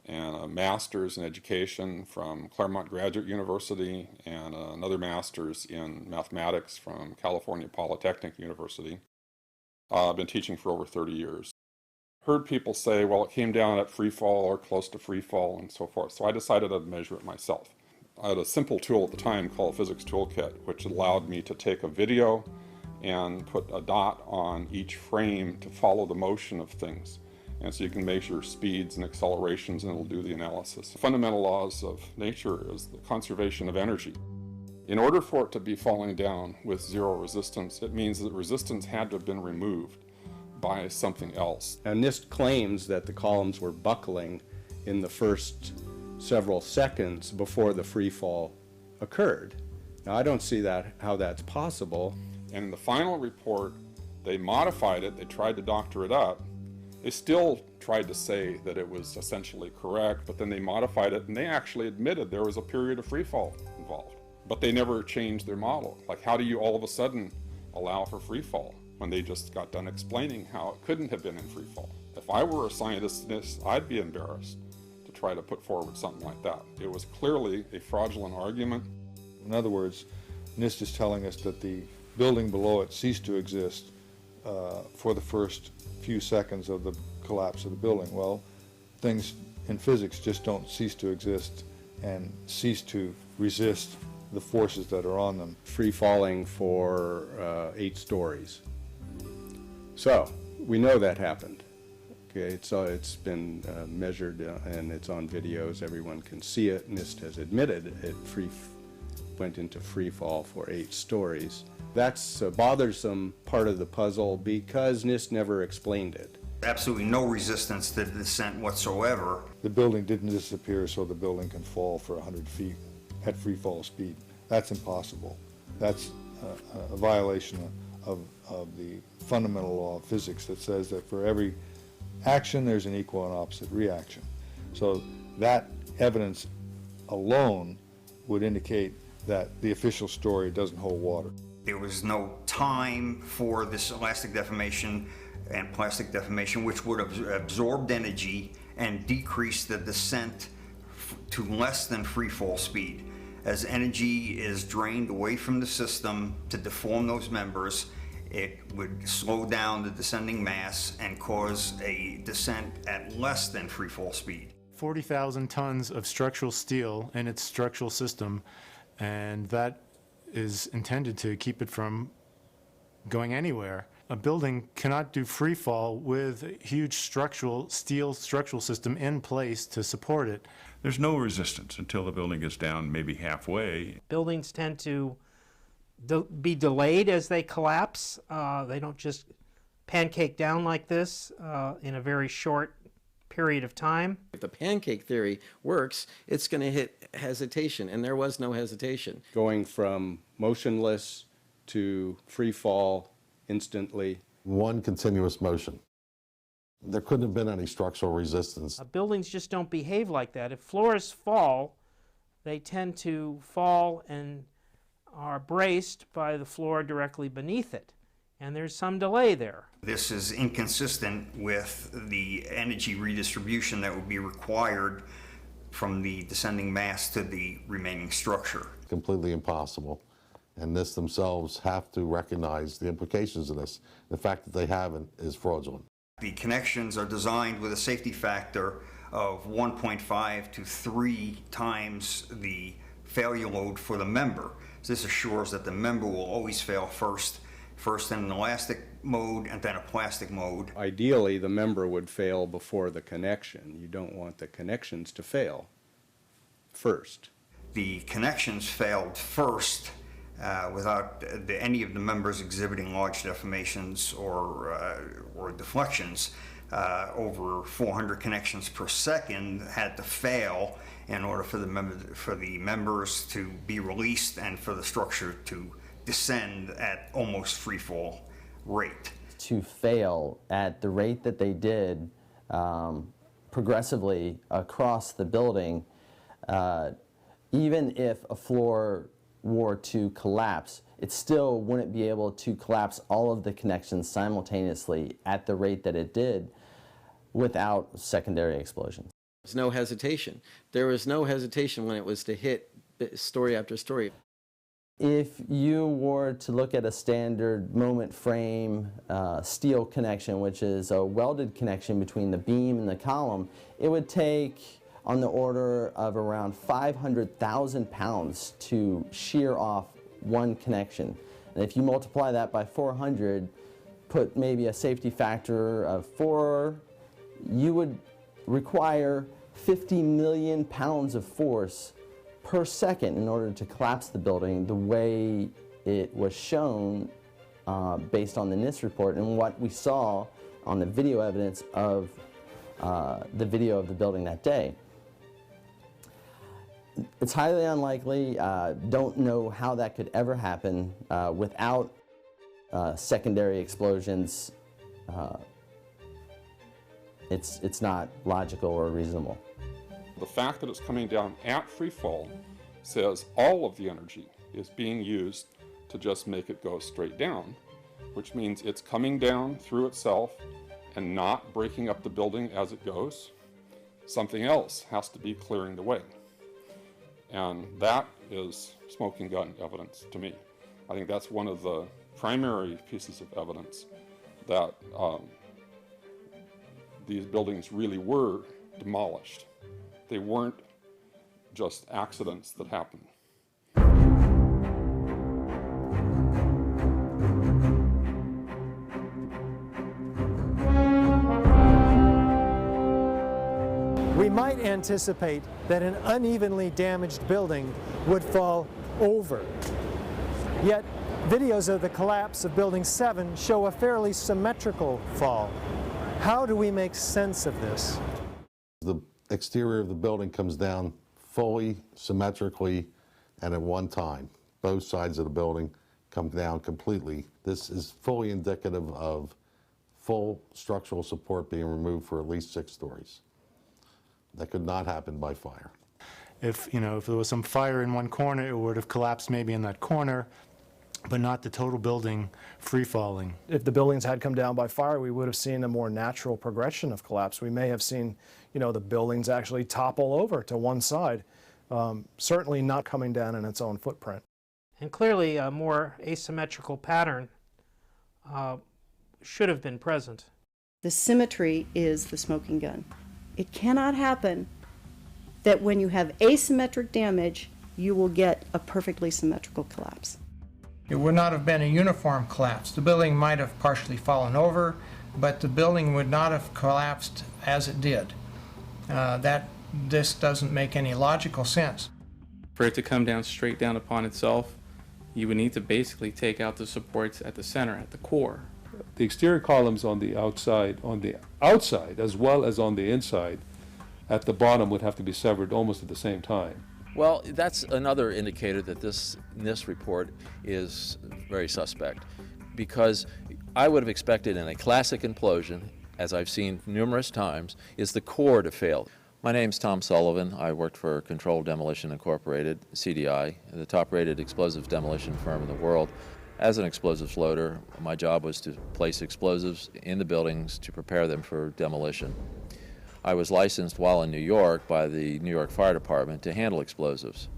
and a master's in education from Claremont Graduate University and another master's in mathematics from California Polytechnic University. I've been teaching for over 30 years. Heard people say, well, it came down at free fall or close to free fall and so forth, so I decided I'd measure it myself. I had a simple tool at the time called a physics toolkit, which allowed me to take a video and put a dot on each frame to follow the motion of things. And so you can measure speeds and accelerations and it'll do the analysis. The fundamental laws of nature is the conservation of energy. In order for it to be falling down with zero resistance, it means that resistance had to have been removed by something else. And NIST claims that the columns were buckling in the first several seconds before the free fall occurred. Now I don't see how that's possible. In the final report, they modified it, they tried to doctor it up. They still tried to say that it was essentially correct, but then they modified it and they actually admitted there was a period of free fall involved. But they never changed their model. Like, how do you all of a sudden allow for free fall when they just got done explaining how it couldn't have been in free fall? If I were a scientist, I'd be embarrassed to try to put forward something like that. It was clearly a fraudulent argument. In other words, NIST is telling us that the building below it ceased to exist for the first few seconds of the collapse of the building. Well, things in physics just don't cease to exist and cease to resist the forces that are on them. Free falling for 8 stories. So we know that happened. Okay, it's been measured and it's on videos. Everyone can see it. NIST has admitted it went into free fall for 8 stories. That's a bothersome part of the puzzle because NIST never explained it. Absolutely no resistance to the descent whatsoever. The building didn't disappear so the building can fall for 100 feet at free fall speed. That's impossible. That's a violation of the fundamental law of physics that says that for every action there's an equal and opposite reaction. So that evidence alone would indicate that the official story doesn't hold water. There was no time for this elastic deformation and plastic deformation, which would have absorbed energy and decreased the descent to less than free fall speed. As energy is drained away from the system to deform those members, it would slow down the descending mass and cause a descent at less than free fall speed. 40,000 tons of structural steel in its structural system, and that is intended to keep it from going anywhere. A building cannot do free fall with a huge steel structural system in place to support it. There's no resistance until the building is down maybe halfway. Buildings tend to be delayed as they collapse. They don't just pancake down like this in a very short period of time. If the pancake theory works, it's going to hit hesitation, and there was no hesitation. Going from motionless to free fall instantly. One continuous motion. There couldn't have been any structural resistance. Buildings just don't behave like that. If floors fall, they tend to fall and are braced by the floor directly beneath it. And there's some delay there. This is inconsistent with the energy redistribution that would be required from the descending mass to the remaining structure. Completely impossible. And NIST themselves have to recognize the implications of this. The fact that they haven't is fraudulent. The connections are designed with a safety factor of 1.5 to 3 times the failure load for the member. So this assures that the member will always fail first in an elastic mode and then a plastic mode. Ideally, the member would fail before the connection. You don't want the connections to fail first. The connections failed first without any of the members exhibiting large deformations or deflections. Over 400 connections per second had to fail in order for the members to be released and for the structure to descend at almost free fall rate. To fail at the rate that they did progressively across the building, even if a floor were to collapse, it still wouldn't be able to collapse all of the connections simultaneously at the rate that it did without secondary explosions. There's no hesitation. There was no hesitation when it was to hit story after story. If you were to look at a standard moment frame steel connection, which is a welded connection between the beam and the column, it would take on the order of around 500,000 pounds to shear off one connection. And if you multiply that by 400, put maybe a safety factor of 4, you would require 50 million pounds of force per second in order to collapse the building the way it was shown based on the NIST report and what we saw on the video evidence of the video of the building that day. It's highly unlikely, don't know how that could ever happen without secondary explosions. It's not logical or reasonable. The fact that it's coming down at free fall says all of the energy is being used to just make it go straight down, which means it's coming down through itself and not breaking up the building as it goes. Something else has to be clearing the way. And that is smoking gun evidence to me. I think that's one of the primary pieces of evidence that these buildings really were demolished. They weren't just accidents that happened. We might anticipate that an unevenly damaged building would fall over. Yet, videos of the collapse of Building 7 show a fairly symmetrical fall. How do we make sense of this? The exterior of the building comes down fully, symmetrically, and at one time. Both sides of the building come down completely. This is fully indicative of full structural support being removed for at least 6 stories. That could not happen by fire. If there was some fire in one corner, it would have collapsed maybe in that corner, but not the total building free falling. If the buildings had come down by fire, we would have seen a more natural progression of collapse. We may have seen, the buildings actually topple over to one side, certainly not coming down in its own footprint. And clearly a more asymmetrical pattern should have been present. The symmetry is the smoking gun. It cannot happen that when you have asymmetric damage, you will get a perfectly symmetrical collapse. It would not have been a uniform collapse. The building might have partially fallen over, but the building would not have collapsed as it did. This doesn't make any logical sense. For it to come down straight down upon itself, you would need to basically take out the supports at the center, at the core. The exterior columns on the outside as well as on the inside at the bottom would have to be severed almost at the same time. Well, that's another indicator that this NIST report is very suspect, because I would have expected in a classic implosion, as I've seen numerous times, is the core to fail. My name's Tom Sullivan. I worked for Controlled Demolition Incorporated, CDI, the top-rated explosives demolition firm in the world. As an explosives loader, my job was to place explosives in the buildings to prepare them for demolition. I was licensed while in New York by the New York Fire Department to handle explosives.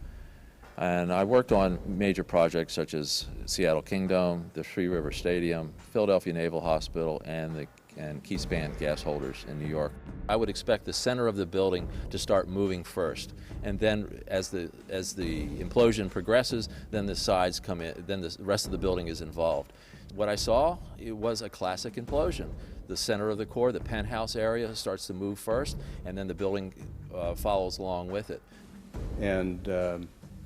And I worked on major projects such as Seattle Kingdom, the Three River Stadium, Philadelphia Naval Hospital, and the and key span gas holders in New York. I would expect the center of the building to start moving first, and then as the implosion progresses, then the sides come in, then the rest of the building is involved. What I saw, it was a classic implosion. The center of the core, the penthouse area, starts to move first, and then the building follows along with it. And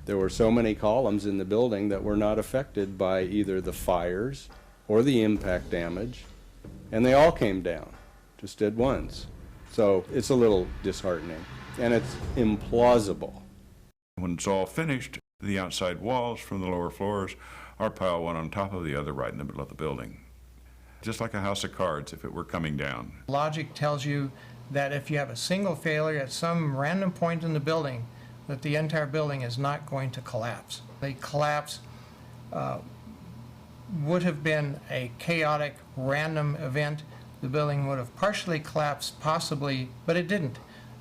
there were so many columns in the building that were not affected by either the fires or the impact damage, and they all came down just at once. So it's a little disheartening, and it's implausible. When it's all finished, the outside walls from the lower floors are piled one on top of the other right in the middle of the building. Just like a house of cards if it were coming down. Logic tells you that if you have a single failure at some random point in the building, that the entire building is not going to collapse. The collapse would have been a chaotic, random event. The building would have partially collapsed, possibly, but it didn't.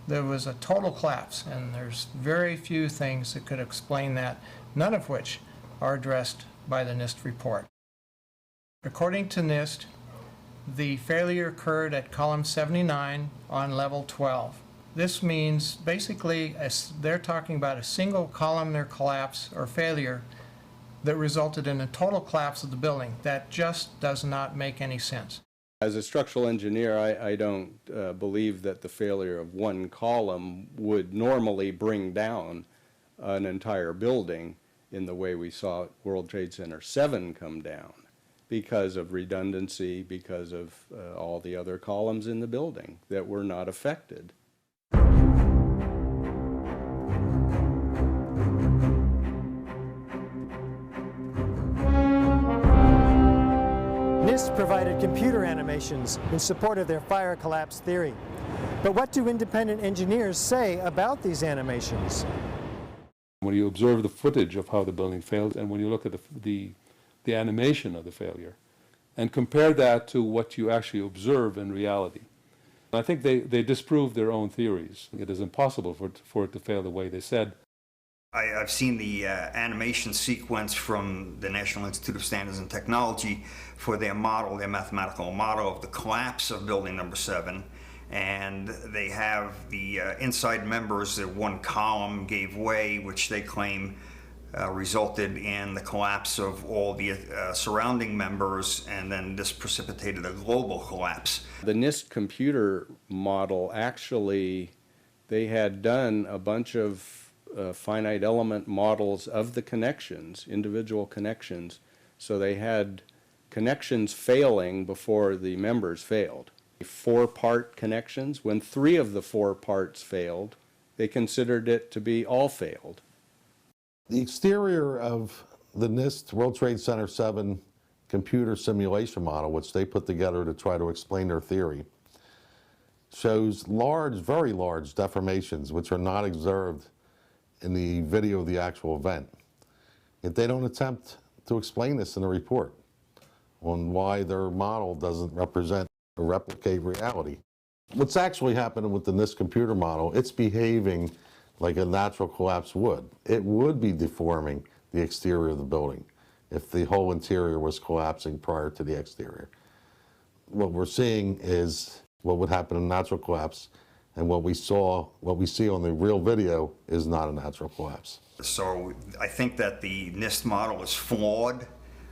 There was a total collapse, and there's very few things that could explain that, none of which are addressed by the NIST report. According to NIST, the failure occurred at column 79 on level 12. This means basically they're talking about a single columnar collapse or failure that resulted in a total collapse of the building. That just does not make any sense. As a structural engineer, I don't believe that the failure of one column would normally bring down an entire building in the way we saw World Trade Center 7 come down, because of redundancy, because of all the other columns in the building that were not affected. NIST provided computer animations in support of their fire collapse theory. But what do independent engineers say about these animations? When you observe the footage of how the building failed, and when you look at the animation of the failure, and compare that to what you actually observe in reality, I think they disprove their own theories. It is impossible for it to fail the way they said. I've seen the animation sequence from the National Institute of Standards and Technology for their model, their mathematical model of the collapse of building number 7. And they have the inside members, the one column gave way, which they claim resulted in the collapse of all the surrounding members, and then this precipitated a global collapse. The NIST computer model, actually, they had done a bunch of finite element models of the connections, individual connections, so they had connections failing before the members failed. 4-part connections, when 3 of the 4 parts failed, they considered it to be all failed. The exterior of the NIST World Trade Center 7 computer simulation model, which they put together to try to explain their theory, shows large, very large deformations which are not observed in the video of the actual event. Yet they don't attempt to explain this in the report on why their model doesn't represent or replicate reality. What's actually happening with the NIST computer model, it's behaving like a natural collapse would. It would be deforming the exterior of the building if the whole interior was collapsing prior to the exterior. What we're seeing is what would happen in a natural collapse, and what we see on the real video is not a natural collapse. So I think that the NIST model is flawed.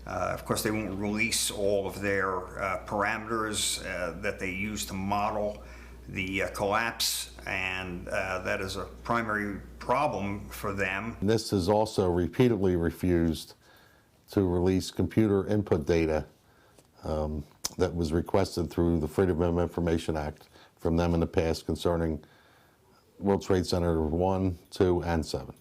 Of course, they won't release all of their parameters that they use to model the collapse, and that is a primary problem for them. NIST has also repeatedly refused to release computer input data that was requested through the Freedom of Information Act from them in the past concerning World Trade Center 1, 2, and 7.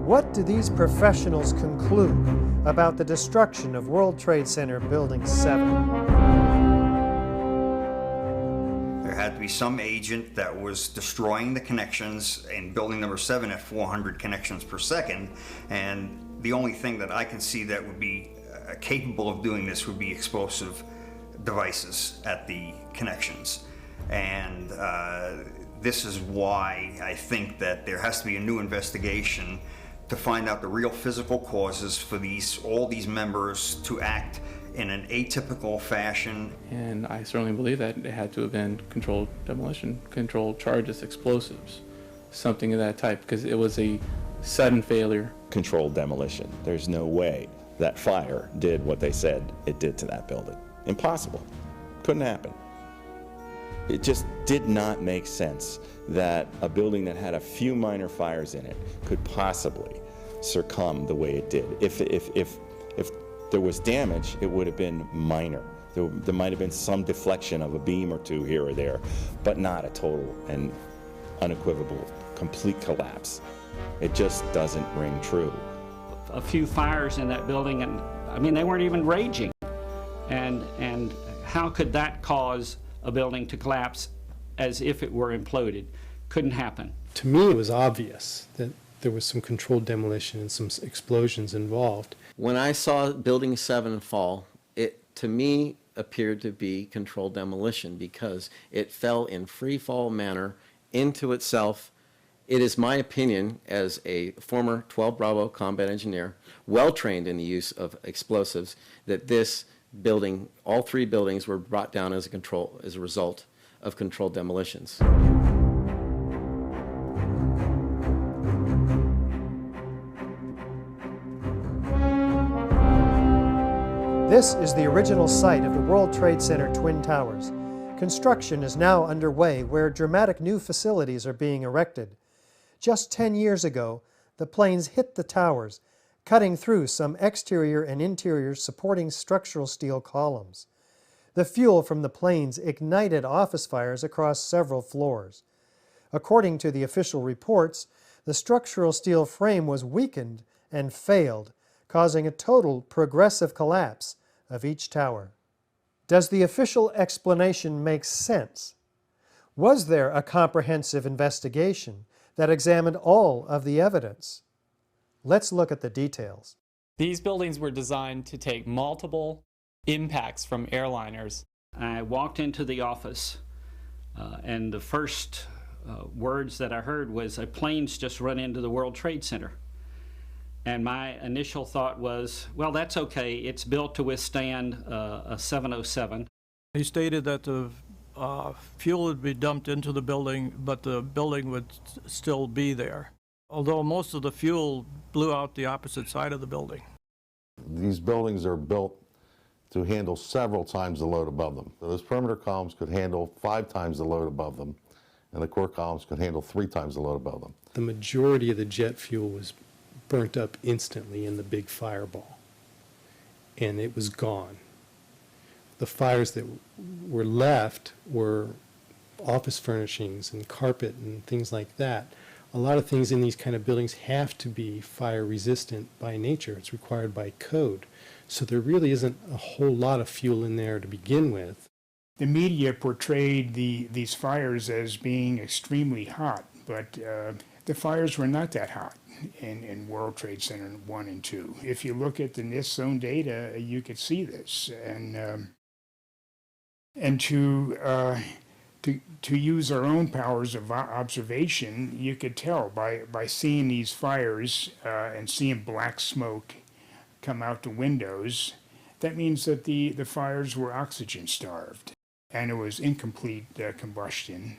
What do these professionals conclude about the destruction of World Trade Center Building 7? There had to be some agent that was destroying the connections in building number 7 at 400 connections per second, and the only thing that I can see that would be capable of doing this would be explosive devices at the connections. And this is why I think that there has to be a new investigation to find out the real physical causes for all these members to act in an atypical fashion. And I certainly believe that it had to have been controlled demolition, controlled charges, explosives, something of that type, because it was a sudden failure. Controlled demolition. There's no way that fire did what they said it did to that building. Impossible. Couldn't happen. It just did not make sense that a building that had a few minor fires in it could possibly succumb the way it did. If there was damage, it would have been minor. There might have been some deflection of a beam or two here or there, but not a total and unequivocal complete collapse. It just doesn't ring true. A few fires in that building, and I mean, they weren't even raging. And how could that cause a building to collapse as if it were imploded? Couldn't happen. To me, it was obvious that there was some controlled demolition and some explosions involved. When I saw Building 7 fall, it to me appeared to be controlled demolition because it fell in free fall manner into itself. It is my opinion as a former 12 Bravo combat engineer, well trained in the use of explosives, that this building, all three buildings were brought down as a result of controlled demolitions. This is the original site of the World Trade Center Twin Towers. Construction is now underway where dramatic new facilities are being erected. Just 10 years ago, the planes hit the towers, cutting through some exterior and interior supporting structural steel columns. The fuel from the planes ignited office fires across several floors. According to the official reports, the structural steel frame was weakened and failed, causing a total progressive collapse of each tower. Does the official explanation make sense? Was there a comprehensive investigation that examined all of the evidence? Let's look at the details. These buildings were designed to take multiple impacts from airliners. I walked into the office and the first words that I heard was, "A plane's just run into the World Trade Center." And my initial thought was, well, that's okay. It's built to withstand a 707. He stated that the fuel would be dumped into the building, but the building would still be there, although most of the fuel blew out the opposite side of the building. These buildings are built to handle several times the load above them. So those perimeter columns could handle 5 times the load above them, and the core columns could handle 3 times the load above them. The majority of the jet fuel was burnt up instantly in the big fireball, and it was gone. The fires that were left were office furnishings and carpet and things like that. A lot of things in these kind of buildings have to be fire resistant by nature. It's required by code. So there really isn't a whole lot of fuel in there to begin with. The media portrayed these fires as being extremely hot, but the fires were not that hot in World Trade Center 1 and 2. If you look at the NIST zone data, you could see this. And to use our own powers of observation, you could tell by seeing these fires and seeing black smoke come out the windows. That means that the fires were oxygen starved, and it was incomplete combustion,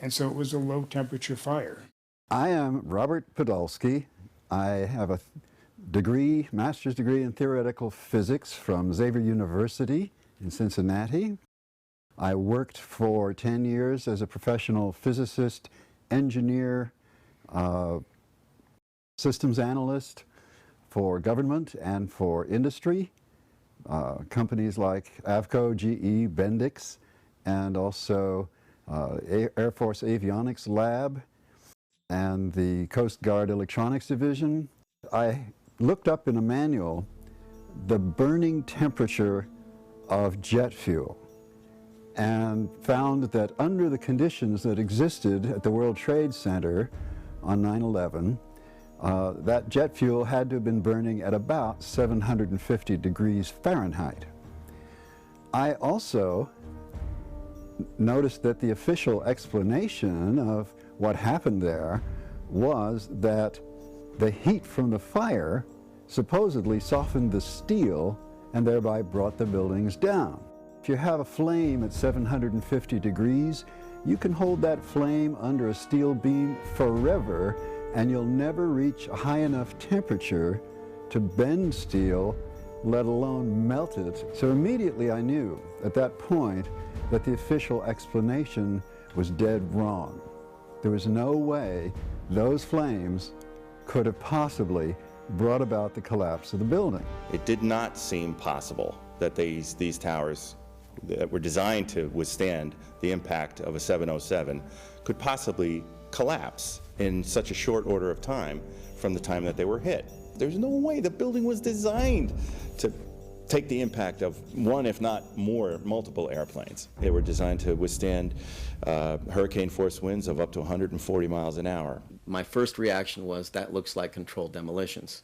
and so it was a low temperature fire. I am Robert Podolsky. I have a master's degree in theoretical physics from Xavier University in Cincinnati. I worked for 10 years as a professional physicist, engineer, systems analyst for government and for industry, companies like Avco, GE, Bendix, and also Air Force Avionics Lab and the Coast Guard Electronics Division. I looked up in a manual the burning temperature of jet fuel and found that under the conditions that existed at the World Trade Center on 9/11, that jet fuel had to have been burning at about 750 degrees Fahrenheit. I also noticed that the official explanation of what happened there was that the heat from the fire supposedly softened the steel and thereby brought the buildings down. If you have a flame at 750 degrees, you can hold that flame under a steel beam forever, and you'll never reach a high enough temperature to bend steel, let alone melt it. So immediately I knew at that point that the official explanation was dead wrong. There was no way those flames could have possibly brought about the collapse of the building. It did not seem possible that these towers that were designed to withstand the impact of a 707 could possibly collapse in such a short order of time from the time that they were hit. There's no way. The building was designed to take the impact of one, if not more, multiple airplanes. They were designed to withstand hurricane force winds of up to 140 miles an hour. My first reaction was, that looks like controlled demolitions.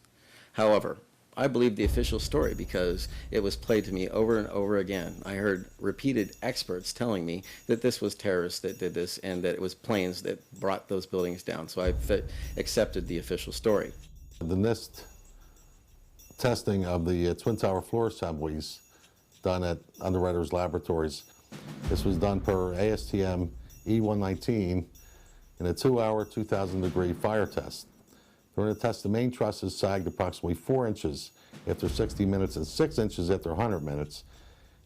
However, I believed the official story because it was played to me over and over again. I heard repeated experts telling me that this was terrorists that did this and that it was planes that brought those buildings down. So I accepted the official story. The NIST testing of the Twin Tower floor assemblies done at Underwriters Laboratories, this was done per ASTM E119 in a 2-hour, 2,000-degree fire test. During the test, the main trusses sagged approximately 4 inches after 60 minutes and 6 inches after 100 minutes.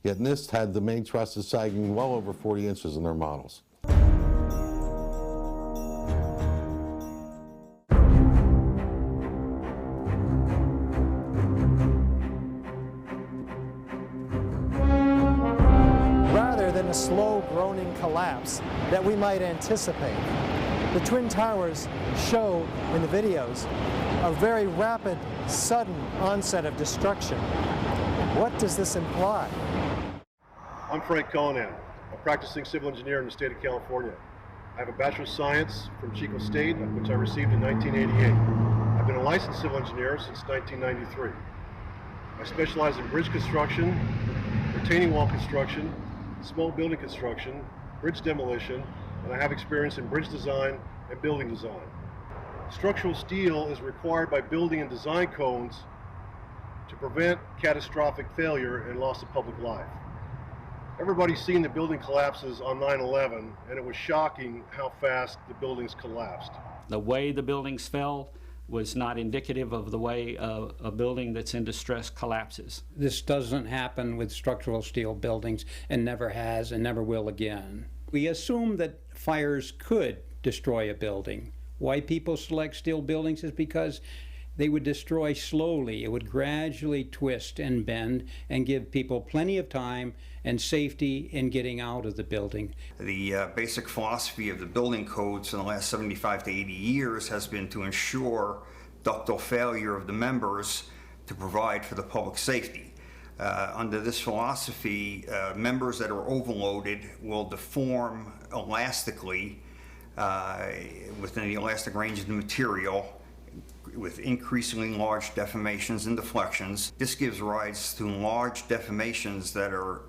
Yet NIST had the main trusses sagging well over 40 inches in their models. Rather than a slow groaning collapse that we might anticipate, the Twin Towers show in the videos a very rapid, sudden onset of destruction. What does this imply? I'm Frank Cullinan, a practicing civil engineer in the state of California. I have a Bachelor of Science from Chico State, which I received in 1988. I've been a licensed civil engineer since 1993. I specialize in bridge construction, retaining wall construction, small building construction, bridge demolition, and I have experience in bridge design and building design. Structural steel is required by building and design codes to prevent catastrophic failure and loss of public life. Everybody's seen the building collapses on 9/11, and it was shocking how fast the buildings collapsed. The way the buildings fell was not indicative of the way a building that's in distress collapses. This doesn't happen with structural steel buildings and never has and never will again. We assume that fires could destroy a building. Why people select steel buildings is because they would destroy slowly. It would gradually twist and bend and give people plenty of time and safety in getting out of the building. The basic philosophy of the building codes in the last 75 to 80 years has been to ensure ductile failure of the members to provide for the public safety. Under this philosophy, members that are overloaded will deform elastically within the elastic range of the material with increasingly large deformations and deflections. This gives rise to large deformations that are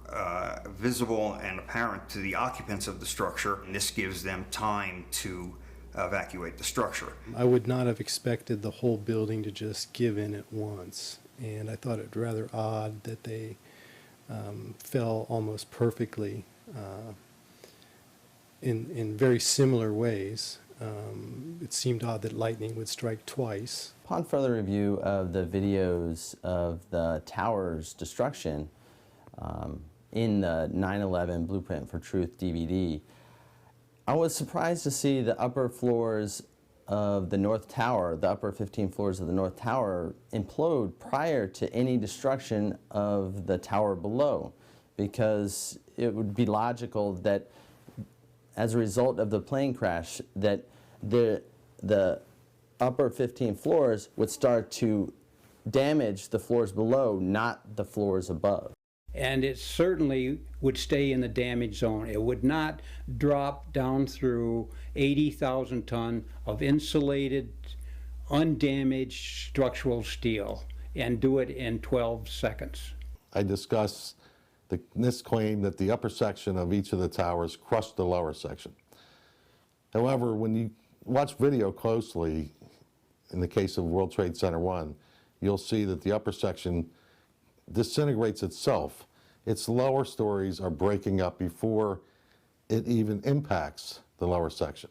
visible and apparent to the occupants of the structure, and this gives them time to evacuate the structure. I would not have expected the whole building to just give in at once, and I thought it rather odd that they fell almost perfectly in very similar ways. It seemed odd that lightning would strike twice. Upon further review of the videos of the tower's destruction in the 9/11 Blueprint for Truth DVD, I was surprised to see the upper floors of the North Tower, the upper 15 floors of the North Tower, implode prior to any destruction of the tower below, because it would be logical that as a result of the plane crash that the upper 15 floors would start to damage the floors below, not the floors above. And it certainly would stay in the damage zone. It would not drop down through 80,000 ton of insulated, undamaged structural steel and do it in 12 seconds. I discussed this claim that the upper section of each of the towers crushed the lower section. However, when you watch video closely, in the case of World Trade Center 1, you'll see that the upper section disintegrates itself. Its lower stories are breaking up before it even impacts the lower section.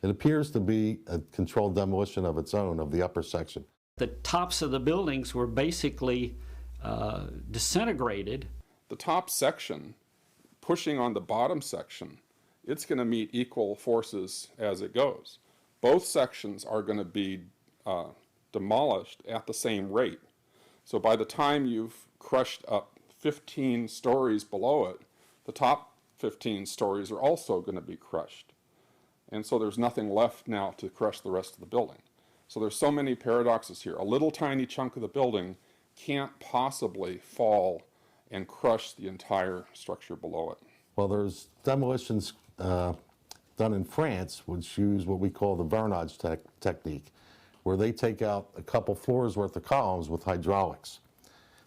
It appears to be a controlled demolition of its own of the upper section. The tops of the buildings were basically disintegrated. The top section, pushing on the bottom section, it's going to meet equal forces as it goes. Both sections are going to be demolished at the same rate. So by the time you've crushed up 15 stories below it, the top 15 stories are also going to be crushed. And so there's nothing left now to crush the rest of the building. So there's so many paradoxes here. A little tiny chunk of the building can't possibly fall and crush the entire structure below it. Well, there's demolitions done in France which use what we call the vernage technique, where they take out a couple floors worth of columns with hydraulics.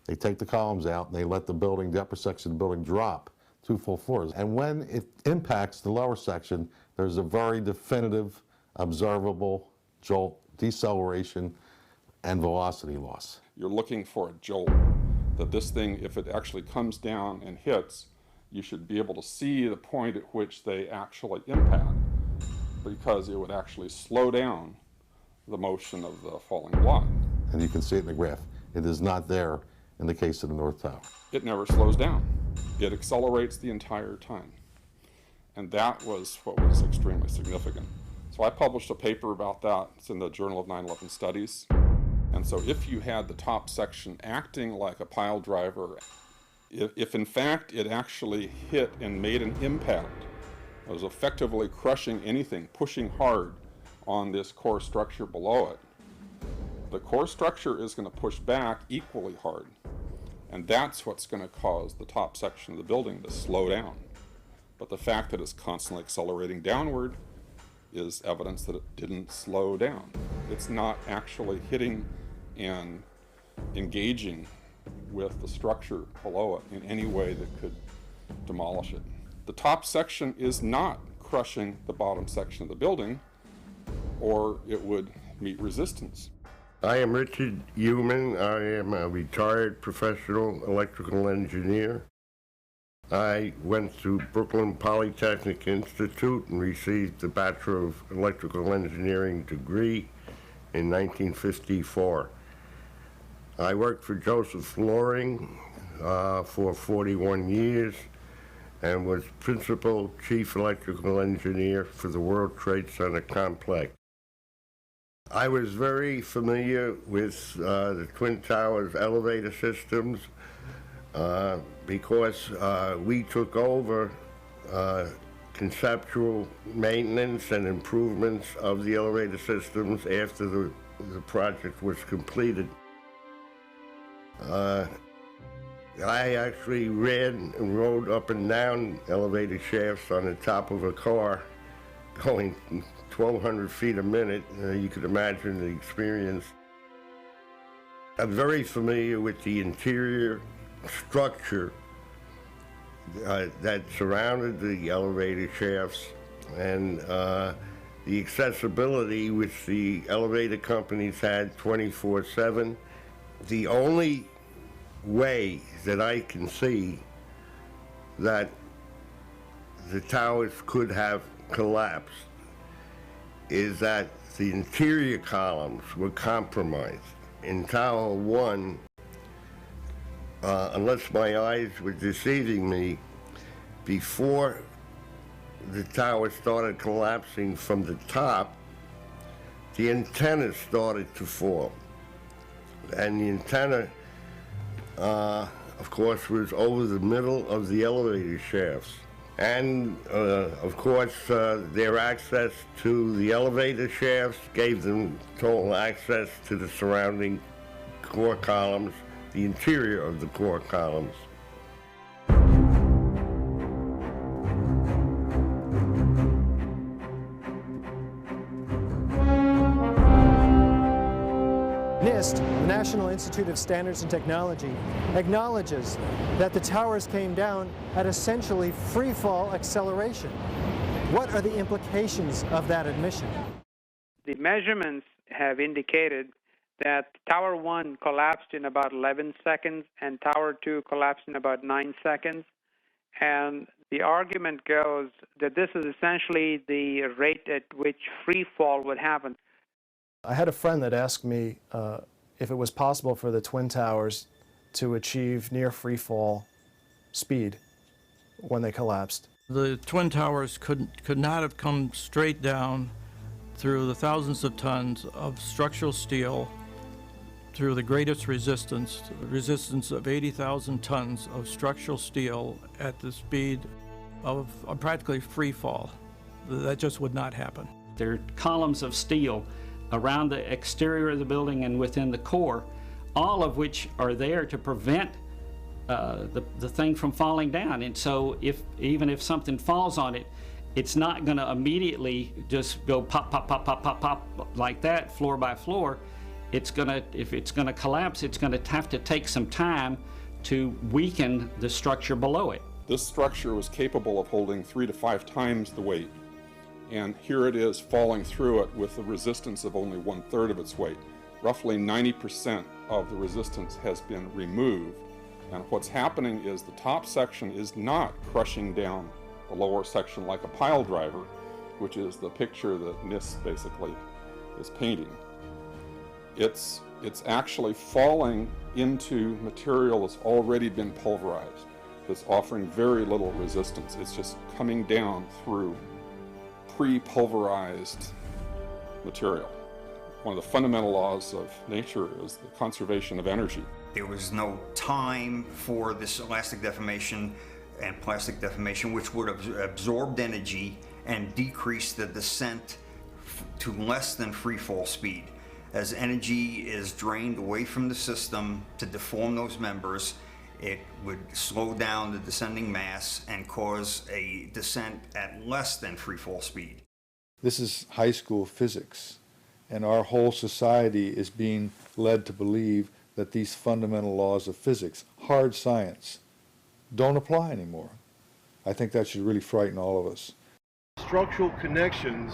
They take the columns out and they let the building, the upper section of the building, drop 2 full floors. And when it impacts the lower section, there's a very definitive, observable jolt, deceleration, and velocity loss. You're looking for a jolt, that this thing, if it actually comes down and hits, you should be able to see the point at which they actually impact, because it would actually slow down the motion of the falling block. And you can see it in the graph. It is not there in the case of the North Tower. It never slows down. It accelerates the entire time. And that was what was extremely significant. So I published a paper about that. It's in the Journal of 9/11 Studies. And so if you had the top section acting like a pile driver, if in fact it actually hit and made an impact, it was effectively crushing anything, pushing hard on this core structure below it, the core structure is going to push back equally hard. And that's what's going to cause the top section of the building to slow down. But the fact that it's constantly accelerating downward is evidence that it didn't slow down. It's not actually hitting and engaging with the structure below it in any way that could demolish it. The top section is not crushing the bottom section of the building, or it would meet resistance. I am Richard Heumann. I am a retired professional electrical engineer. I went to Brooklyn Polytechnic Institute and received the Bachelor of Electrical Engineering degree in 1954. I worked for Joseph Loring for 41 years and was Principal Chief Electrical Engineer for the World Trade Center complex. I was very familiar with the Twin Towers elevator systems because we took over conceptual maintenance and improvements of the elevator systems after the project was completed. I actually ran and rode up and down elevator shafts on the top of a car going 1,200 feet a minute. You could imagine the experience. I'm very familiar with the interior structure that surrounded the elevator shafts and the accessibility which the elevator companies had 24/7. The only way that I can see that the towers could have collapsed is that the interior columns were compromised. In Tower 1, unless my eyes were deceiving me, before the tower started collapsing from the top, the antenna started to fall. And the antenna, of course, was over the middle of the elevator shafts. And, of course, their access to the elevator shafts gave them total access to the surrounding core columns, the interior of the core columns. NIST, the National Institute of Standards and Technology, acknowledges that the towers came down at essentially free-fall acceleration. What are the implications of that admission? The measurements have indicated that Tower 1 collapsed in about 11 seconds and Tower 2 collapsed in about 9 seconds. And the argument goes that this is essentially the rate at which free fall would happen. I had a friend that asked me if it was possible for the Twin Towers to achieve near free fall speed when they collapsed. The Twin Towers could not have come straight down through the thousands of tons of structural steel through the greatest resistance of 80,000 tons of structural steel at the speed of practically free fall. That just would not happen. There are columns of steel around the exterior of the building and within the core, all of which are there to prevent the thing from falling down. And so even if something falls on it, it's not going to immediately just go pop, pop, pop, pop, pop, pop like that, floor by floor. It's going to, if it's going to collapse, it's going to have to take some time to weaken the structure below it. This structure was capable of holding 3 to 5 times the weight. And here it is falling through it with a resistance of only 1/3 of its weight. Roughly 90% of the resistance has been removed. And what's happening is the top section is not crushing down the lower section like a pile driver, which is the picture that NIST basically is painting. It's actually falling into material that's already been pulverized, that's offering very little resistance. It's just coming down through pre-pulverized material. One of the fundamental laws of nature is the conservation of energy. There was no time for this elastic deformation and plastic deformation, which would have absorbed energy and decreased the descent to less than free fall speed. As energy is drained away from the system to deform those members, it would slow down the descending mass and cause a descent at less than free fall speed. This is high school physics, and our whole society is being led to believe that these fundamental laws of physics, hard science, don't apply anymore. I think that should really frighten all of us. Structural connections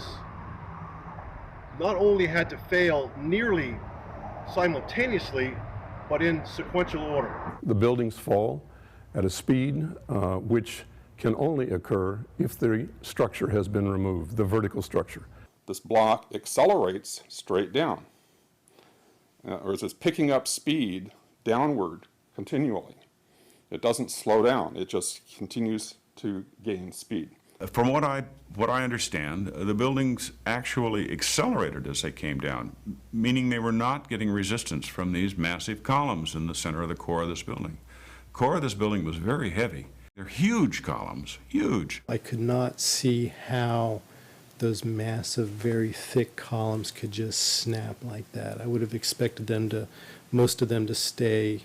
not only had to fail nearly simultaneously, but in sequential order. The buildings fall at a speed which can only occur if the structure has been removed, the vertical structure. This block accelerates straight down, or it's picking up speed downward continually. It doesn't slow down, it just continues to gain speed. From what I understand, the buildings actually accelerated as they came down, meaning they were not getting resistance from these massive columns in the center of the core of this building. The core of this building was very heavy. They're huge columns, huge. I could not see how those massive, very thick columns could just snap like that. I would have expected most of them to stay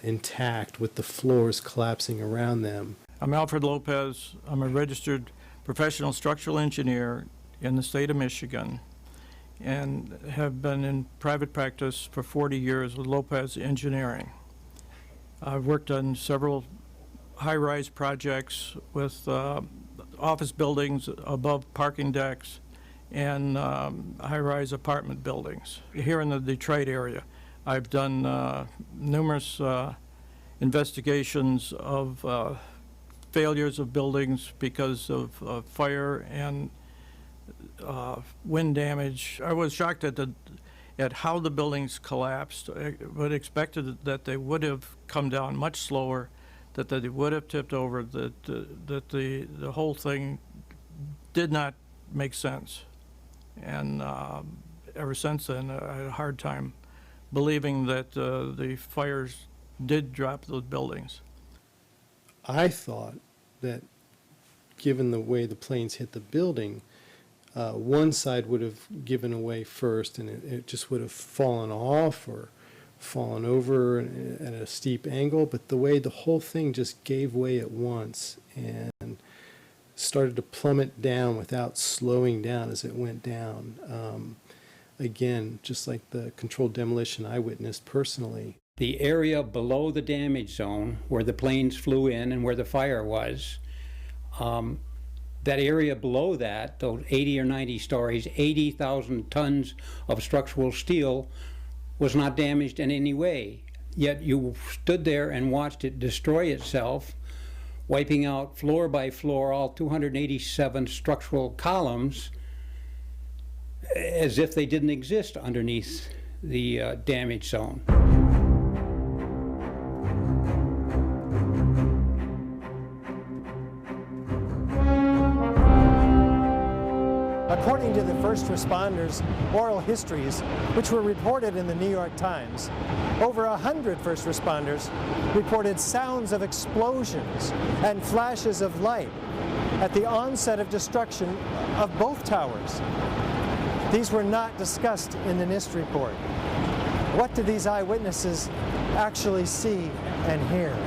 intact with the floors collapsing around them. I'm Alfred Lopez. I'm a registered professional structural engineer in the state of Michigan and have been in private practice for 40 years with Lopez Engineering. I've worked on several high-rise projects with office buildings above parking decks and high-rise apartment buildings here in the Detroit area. I've done numerous investigations of failures of buildings because of fire and wind damage. I was shocked at how the buildings collapsed. I would have expected that they would have come down much slower, that they would have tipped over, that the whole thing did not make sense. And ever since then, I had a hard time believing that the fires did drop those buildings. I thought that given the way the planes hit the building, one side would have given away first and it just would have fallen off or fallen over at a steep angle, but the way the whole thing just gave way at once and started to plummet down without slowing down as it went down. Again, just like the controlled demolition I witnessed personally. The area below the damage zone where the planes flew in and where the fire was, that area below that, those 80 or 90 stories, 80,000 tons of structural steel was not damaged in any way. Yet you stood there and watched it destroy itself, wiping out floor by floor all 287 structural columns as if they didn't exist underneath the damage zone. According to the first responders' oral histories, which were reported in the New York Times, over 100 first responders reported sounds of explosions and flashes of light at the onset of destruction of both towers. These were not discussed in the NIST report. What did these eyewitnesses actually see and hear?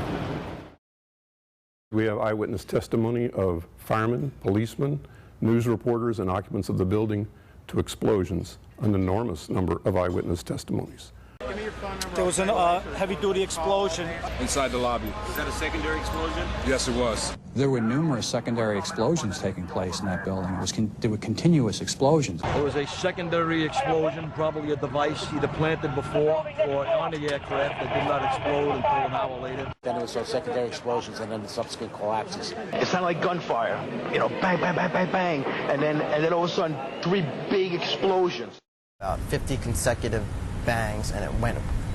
We have eyewitness testimony of firemen, policemen, news reporters, and occupants of the building to explosions, an enormous number of eyewitness testimonies. There was a heavy-duty explosion inside the lobby. Was that a secondary explosion? Yes, it was. There were numerous secondary explosions taking place in that building. There were continuous explosions. There was a secondary explosion, probably a device either planted before or on the aircraft that did not explode until an hour later. Then there was those secondary explosions and then the subsequent collapses. It sounded like gunfire, you know, bang, bang, bang, bang, bang, and then all of a sudden 3 big explosions. 50 consecutive bangs, and it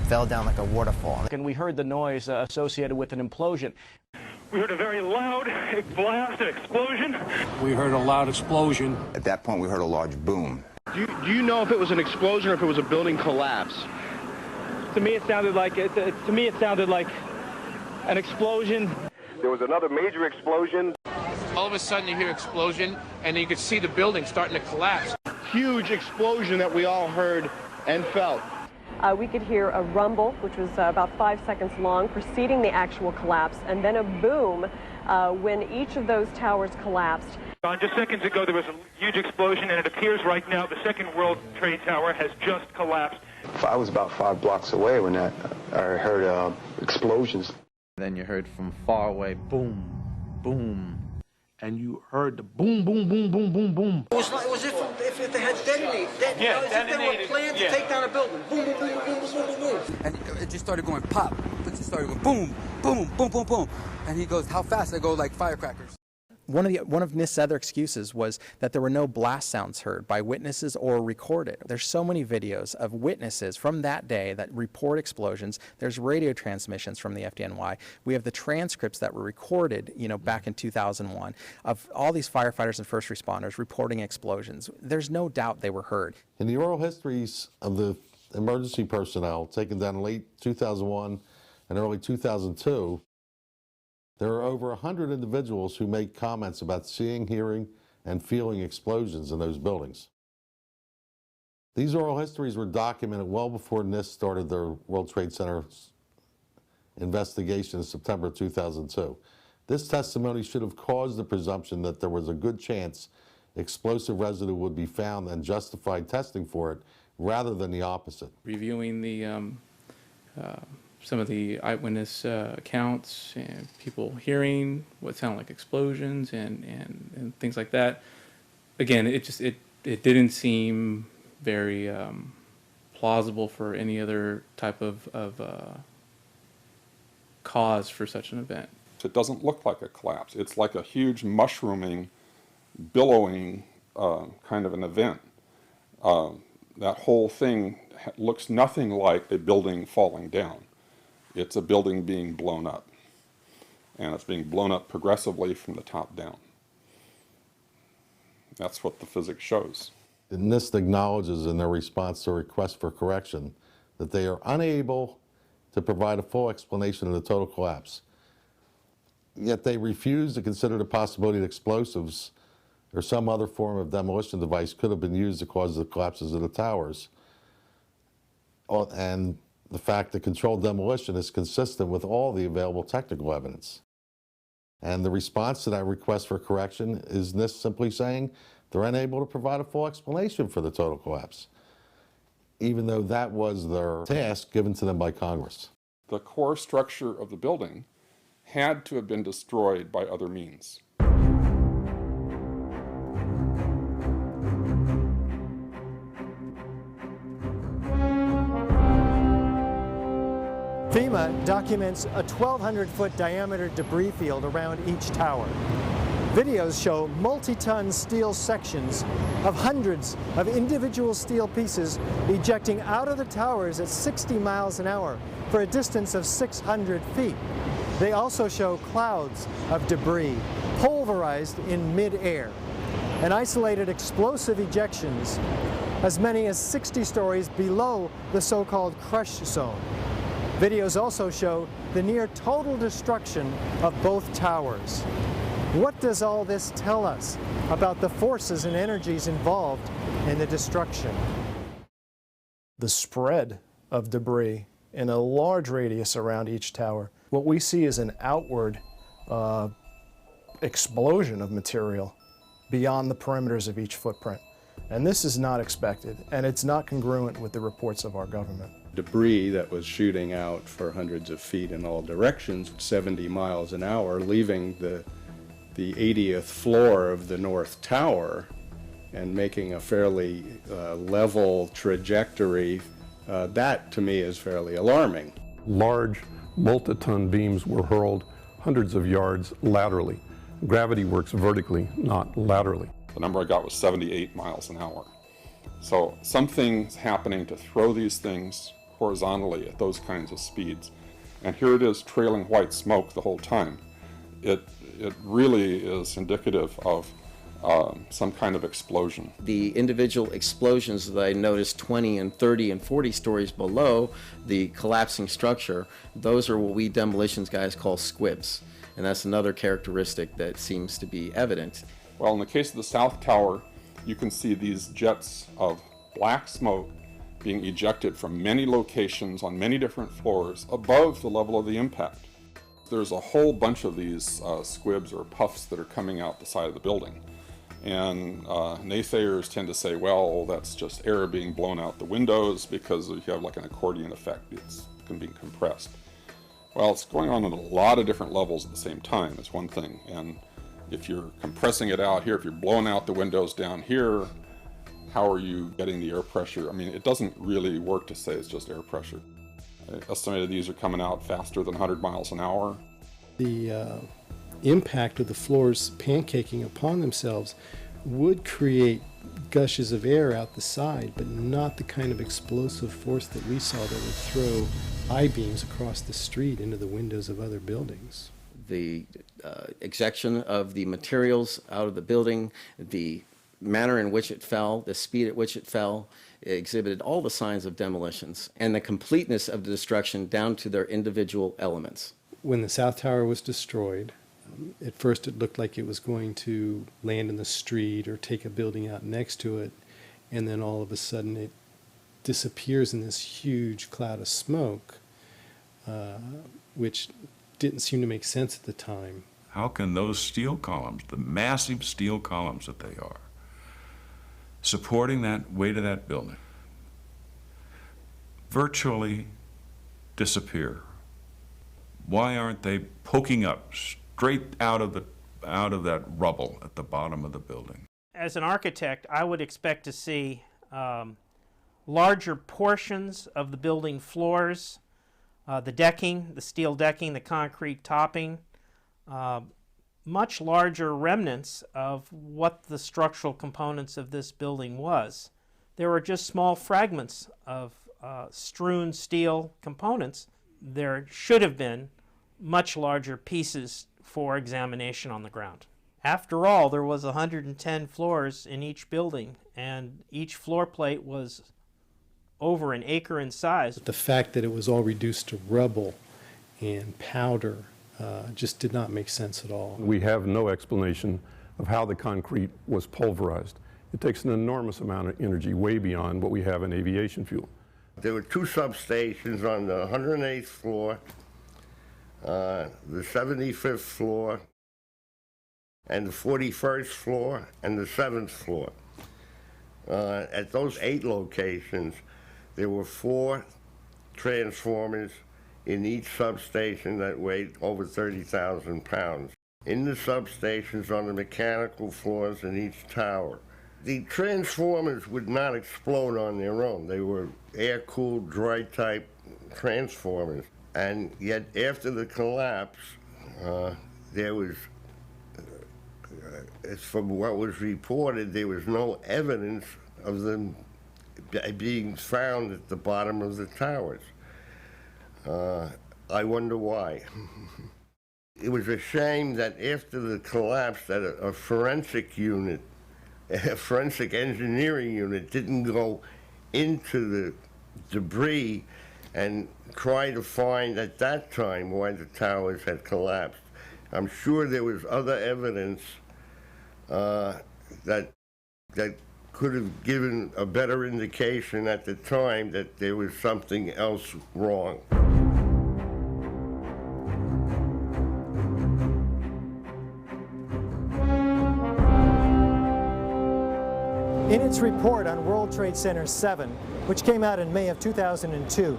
fell down like a waterfall. And we heard the noise associated with an implosion. We heard a very loud blast, an explosion. We heard a loud explosion. At that point, we heard a large boom. Do you know if it was an explosion or if it was a building collapse? To me, it sounded like an explosion. There was another major explosion. All of a sudden, you hear explosion, and you could see the building starting to collapse. Huge explosion that we all heard and felt. We could hear a rumble, which was about 5 seconds long, preceding the actual collapse, and then a boom when each of those towers collapsed. Just seconds ago, there was a huge explosion, and it appears right now the second World Trade Tower has just collapsed. I was about 5 blocks away when I heard explosions. Then you heard from far away, boom, boom. And you heard the boom, boom, boom, boom, boom, boom. It was if they had detonated. If they were planned to take down a building. Boom, boom, boom, boom, boom, boom, boom. And it just started going pop. It just started going boom, boom, boom, boom, boom. And he goes, how fast? I go like firecrackers. One of NIST's other excuses was that there were no blast sounds heard by witnesses or recorded. There's so many videos of witnesses from that day that report explosions. There's radio transmissions from the FDNY. We have the transcripts that were recorded, back in 2001 of all these firefighters and first responders reporting explosions. There's no doubt they were heard. In the oral histories of the emergency personnel taken down in late 2001 and early 2002, there are over 100 individuals who make comments about seeing, hearing, and feeling explosions in those buildings. These oral histories were documented well before NIST started their World Trade Center investigation in September 2002. This testimony should have caused the presumption that there was a good chance explosive residue would be found and justified testing for it, rather than the opposite. Reviewing the some of the eyewitness accounts and people hearing what sounded like explosions and things like that. Again, it didn't seem very plausible for any other type of cause for such an event. It doesn't look like a collapse. It's like a huge mushrooming, billowing kind of an event. That whole thing looks nothing like a building falling down. It's a building being blown up, and it's being blown up progressively from the top down. That's what the physics shows. NIST acknowledges in their response to a request for correction that they are unable to provide a full explanation of the total collapse. Yet they refuse to consider the possibility that explosives or some other form of demolition device could have been used to cause the collapses of the towers. And the fact that controlled demolition is consistent with all the available technical evidence. And the response to that request for correction is NIST simply saying they're unable to provide a full explanation for the total collapse, even though that was their task given to them by Congress. The core structure of the building had to have been destroyed by other means. FEMA documents a 1,200-foot diameter debris field around each tower. Videos show multi-ton steel sections of hundreds of individual steel pieces ejecting out of the towers at 60 miles an hour for a distance of 600 feet. They also show clouds of debris pulverized in mid-air and isolated explosive ejections as many as 60 stories below the so-called crush zone. Videos also show the near total destruction of both towers. What does all this tell us about the forces and energies involved in the destruction? The spread of debris in a large radius around each tower. What we see is an outward explosion of material beyond the perimeters of each footprint. And this is not expected, and it's not congruent with the reports of our government. Debris that was shooting out for hundreds of feet in all directions, 70 miles an hour, leaving the 80th floor of the North Tower and making a fairly level trajectory, that to me is fairly alarming. Large multi-ton beams were hurled hundreds of yards laterally. Gravity works vertically, not laterally. The number I got was 78 miles an hour. So something's happening to throw these things horizontally at those kinds of speeds. And here it is trailing white smoke the whole time. It really is indicative of some kind of explosion. The individual explosions that I noticed 20 and 30 and 40 stories below the collapsing structure, those are what we demolitions guys call squibs. And that's another characteristic that seems to be evident. Well, in the case of the South Tower, you can see these jets of black smoke being ejected from many locations on many different floors above the level of the impact. There's a whole bunch of these squibs or puffs that are coming out the side of the building. And naysayers tend to say, well, that's just air being blown out the windows because you have like an accordion effect. It's being compressed. Well, it's going on at a lot of different levels at the same time is one thing. And if you're compressing it out here, if you're blowing out the windows down here, how are you getting the air pressure? I mean, it doesn't really work to say it's just air pressure. I estimated these are coming out faster than 100 miles an hour. The impact of the floors pancaking upon themselves would create gushes of air out the side, but not the kind of explosive force that we saw that would throw I-beams across the street into the windows of other buildings. The ejection of the materials out of the building, the manner in which it fell, the speed at which it fell, exhibited all the signs of demolitions and the completeness of the destruction down to their individual elements. When the South Tower was destroyed, at first it looked like it was going to land in the street or take a building out next to it, and then all of a sudden it disappears in this huge cloud of smoke, which didn't seem to make sense at the time. How can those steel columns, the massive steel columns that they are, supporting that weight of that building, virtually disappear? Why aren't they poking up straight out of that rubble at the bottom of the building? As an architect, I would expect to see larger portions of the building floors, the decking, the steel decking, the concrete topping, much larger remnants of what the structural components of this building was. There were just small fragments of strewn steel components. There should have been much larger pieces for examination on the ground. After all, there was 110 floors in each building, and each floor plate was over an acre in size. The fact that it was all reduced to rubble and powder just did not make sense at all. We have no explanation of how the concrete was pulverized. It takes an enormous amount of energy, way beyond what we have in aviation fuel. There were two substations on the 108th floor, the 75th floor, and the 41st floor, and the 7th floor. At those 8 locations, there were 4 transformers in each substation that weighed over 30,000 pounds. In the substations on the mechanical floors in each tower, the transformers would not explode on their own. They were air-cooled, dry-type transformers. And yet after the collapse, there was, as from what was reported, there was no evidence of them being found at the bottom of the towers. I wonder why. It was a shame that after the collapse that a forensic unit, a forensic engineering unit didn't go into the debris and try to find at that time why the towers had collapsed. I'm sure there was other evidence that could have given a better indication at the time that there was something else wrong. In its report on World Trade Center 7, which came out in May of 2002,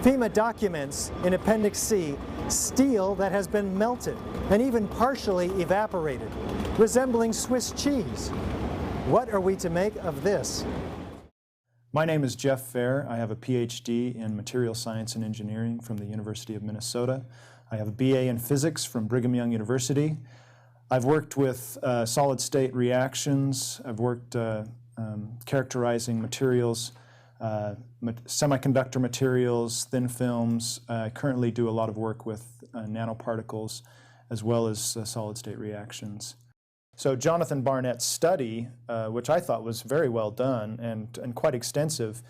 FEMA documents in Appendix C steel that has been melted and even partially evaporated, resembling Swiss cheese. What are we to make of this? My name is Jeff Fair. I have a PhD in material science and engineering from the University of Minnesota. I have a BA in physics from Brigham Young University. I've worked with solid-state reactions. I've worked characterizing materials, semiconductor materials, thin films. I currently do a lot of work with nanoparticles as well as solid-state reactions. So Jonathan Barnett's study, which I thought was very well done and quite extensive,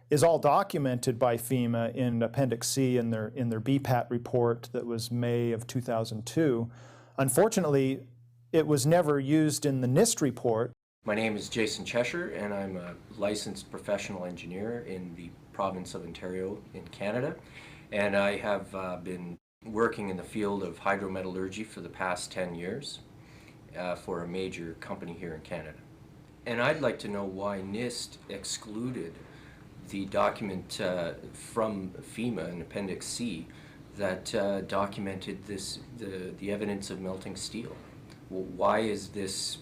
is all documented by FEMA in Appendix C in their BPAT report that was May of 2002. Unfortunately, it was never used in the NIST report. My name is Jason Cheshire, and I'm a licensed professional engineer in the province of Ontario in Canada. And I have been working in the field of hydrometallurgy for the past 10 years for a major company here in Canada. And I'd like to know why NIST excluded the document from FEMA in Appendix C that documented the evidence of melting steel. Well, why is this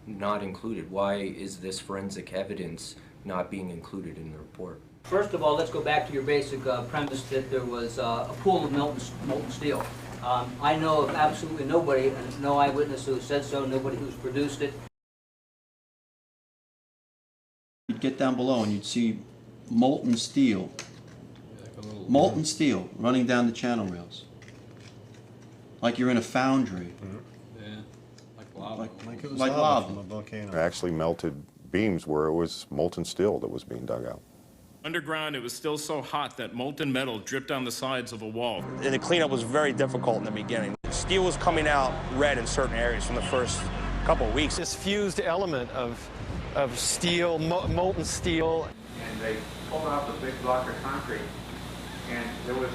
not included? Why is this forensic evidence not being included in the report? First of all, let's go back to your basic premise that there was a pool of molten steel. I know of absolutely nobody, no eyewitness who said so, nobody who's produced it. You'd get down below and you'd see molten steel running down the channel rails. Like you're in a foundry. Yeah, like lava. Like it was Like lava lava. from a volcano. Actually melted beams where it was molten steel that was being dug out. Underground, it was still so hot that molten metal dripped down the sides of a wall. And the cleanup was very difficult in the beginning. Steel was coming out red in certain areas from the first couple of weeks. This fused element of steel, molten steel. And they pulled out the big block of concrete, and there was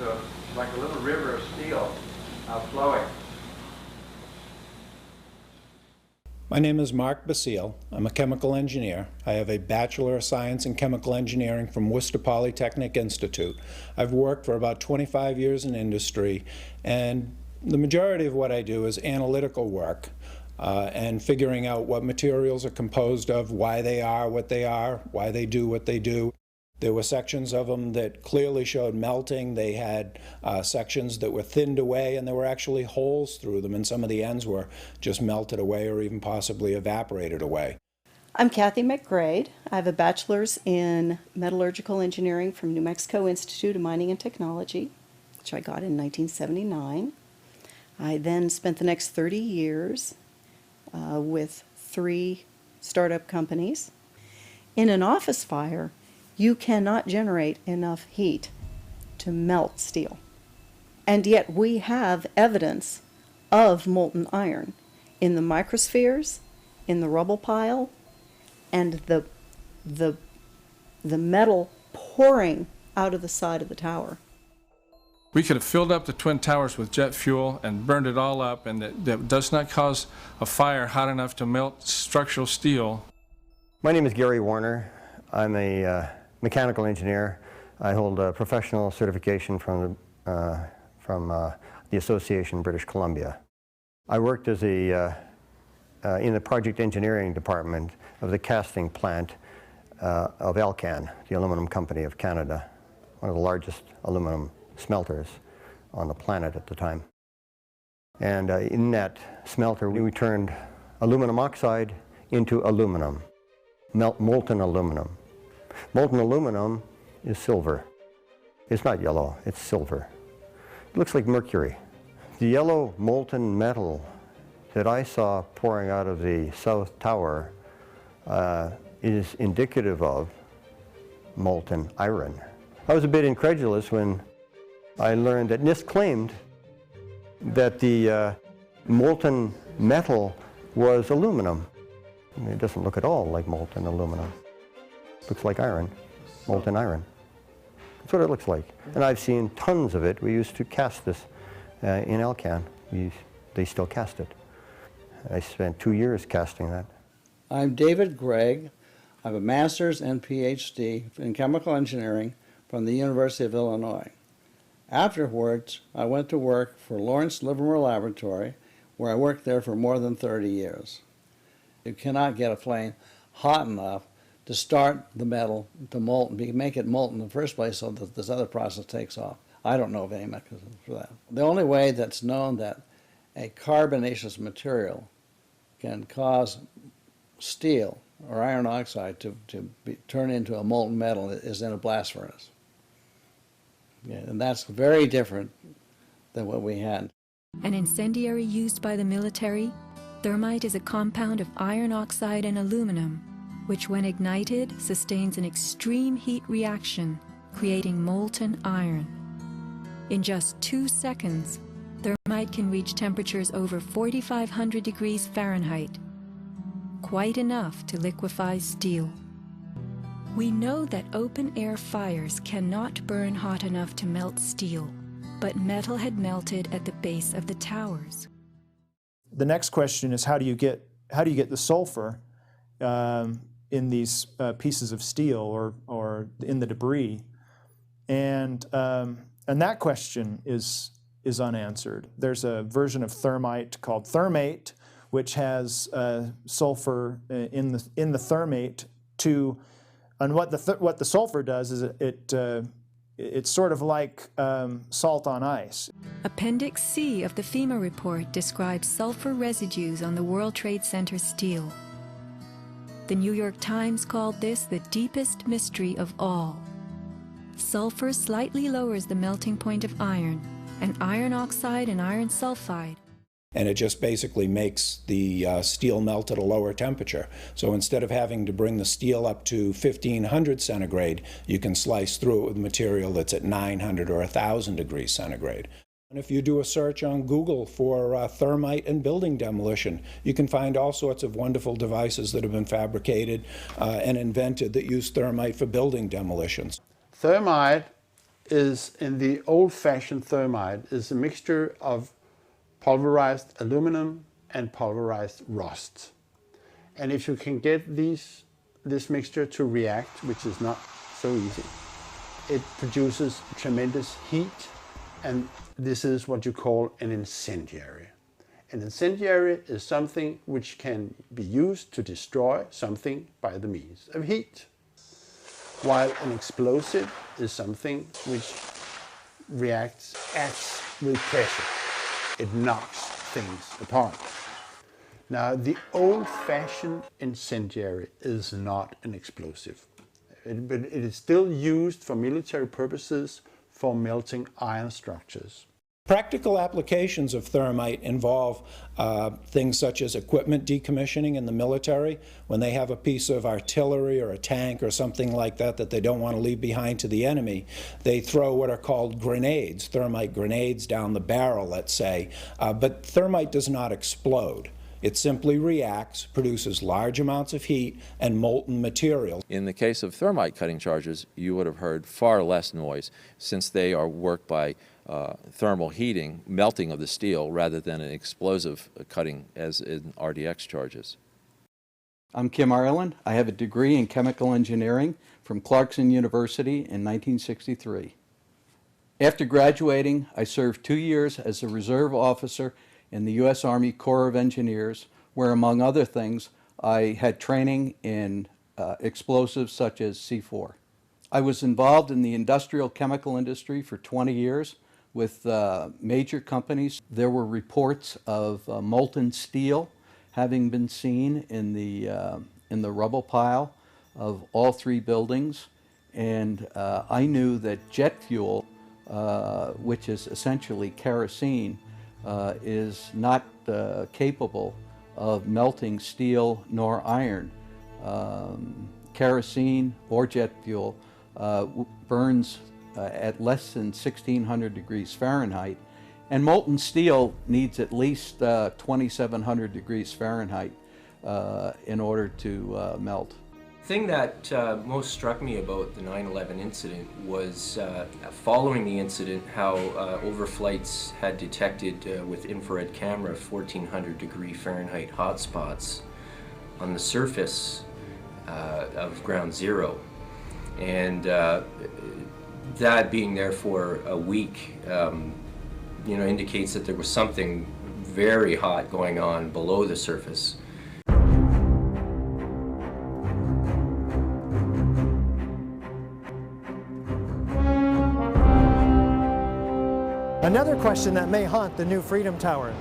like a little river of steel flowing. My name is Mark Basile. I'm a chemical engineer. I have a Bachelor of Science in Chemical Engineering from Worcester Polytechnic Institute. I've worked for about 25 years in industry, and the majority of what I do is analytical work and figuring out what materials are composed of, why they are what they are, why they do what they do. There were sections of them that clearly showed melting. They had sections that were thinned away, and there were actually holes through them, and some of the ends were just melted away or even possibly evaporated away. I'm Kathy McGrade. I have a bachelor's in metallurgical engineering from New Mexico Institute of Mining and Technology, which I got in 1979. I then spent the next 30 years with 3 startup companies. In an office fire, you cannot generate enough heat to melt steel. And yet we have evidence of molten iron in the microspheres, in the rubble pile, and the metal pouring out of the side of the tower. We could have filled up the Twin Towers with jet fuel and burned it all up, and that does not cause a fire hot enough to melt structural steel. My name is Gary Warner. I'm a mechanical engineer. I hold a professional certification from the Association British Columbia. I worked as in the project engineering department of the casting plant of Alcan, the aluminum company of Canada, one of the largest aluminum smelters on the planet at the time. And in that smelter, we turned aluminum oxide into aluminum, molten aluminum. Molten aluminum is silver. It's not yellow, it's silver. It looks like mercury. The yellow molten metal that I saw pouring out of the South Tower is indicative of molten iron. I was a bit incredulous when I learned that NIST claimed that the molten metal was aluminum. I mean, it doesn't look at all like molten aluminum. It looks like iron, molten iron. That's what it looks like. And I've seen tons of it. We used to cast this in Alcan. They still cast it. I spent 2 years casting that. I'm David Gregg. I have a master's and PhD in chemical engineering from the University of Illinois. Afterwards, I went to work for Lawrence Livermore Laboratory, where I worked there for more than 30 years. You cannot get a flame hot enough to start the metal to molten, make it molten in the first place so that this other process takes off. I don't know of any mechanism for that. The only way that's known that a carbonaceous material can cause steel or iron oxide to turn into a molten metal is in a blast furnace. Yeah, and that's very different than what we had. An incendiary used by the military, thermite is a compound of iron oxide and aluminum, which when ignited sustains an extreme heat reaction, creating molten iron. In just 2 seconds, thermite can reach temperatures over 4,500 degrees Fahrenheit, quite enough to liquefy steel. We know that open-air fires cannot burn hot enough to melt steel, but metal had melted at the base of the towers. The next question is how do you get the sulfur in these pieces of steel or in the debris, and that question is unanswered. There's a version of thermite called thermate, which has sulfur in the thermate and what the sulfur does is it's sort of like salt on ice. Appendix C of the FEMA report describes sulfur residues on the World Trade Center steel. The New York Times called this the deepest mystery of all. Sulfur slightly lowers the melting point of iron, and iron oxide and iron sulfide. And it just basically makes the steel melt at a lower temperature. So instead of having to bring the steel up to 1500 centigrade, you can slice through it with material that's at 900 or 1000 degrees centigrade. And if you do a search on Google for thermite and building demolition, you can find all sorts of wonderful devices that have been fabricated and invented that use thermite for building demolitions. Thermite is, in the old-fashioned thermite, is a mixture of pulverized aluminum and pulverized rust. And if you can get this mixture to react, which is not so easy, it produces tremendous heat, and this is what you call an incendiary. An incendiary is something which can be used to destroy something by the means of heat, while an explosive is something which acts with pressure. It knocks things apart. Now, the old-fashioned incendiary is not an explosive, but it is still used for military purposes for melting iron structures. Practical applications of thermite involve things such as equipment decommissioning in the military. When they have a piece of artillery or a tank or something like that that they don't want to leave behind to the enemy, they throw what are called grenades, thermite grenades down the barrel, let's say. But thermite does not explode. It simply reacts, produces large amounts of heat and molten material. In the case of thermite cutting charges, you would have heard far less noise since they are worked by thermal heating, melting of the steel, rather than an explosive cutting as in RDX charges. I'm Kim Ireland. I have a degree in chemical engineering from Clarkson University in 1963. After graduating, I served 2 years as a reserve officer in the U.S. Army Corps of Engineers, where, among other things, I had training in explosives such as C4. I was involved in the industrial chemical industry for 20 years with major companies. There were reports of molten steel having been seen in the rubble pile of all three buildings. And I knew that jet fuel, which is essentially kerosene, is not capable of melting steel nor iron. Kerosene or jet fuel burns at less than 1600 degrees Fahrenheit, and molten steel needs at least 2700 degrees Fahrenheit in order to melt. The thing that most struck me about the 9/11 incident was following the incident how overflights had detected with infrared camera 1400 degree Fahrenheit hotspots on the surface of ground zero. And that being there for a week, you know, indicates that there was something very hot going on below the surface. Another question that may haunt the new Freedom Tower.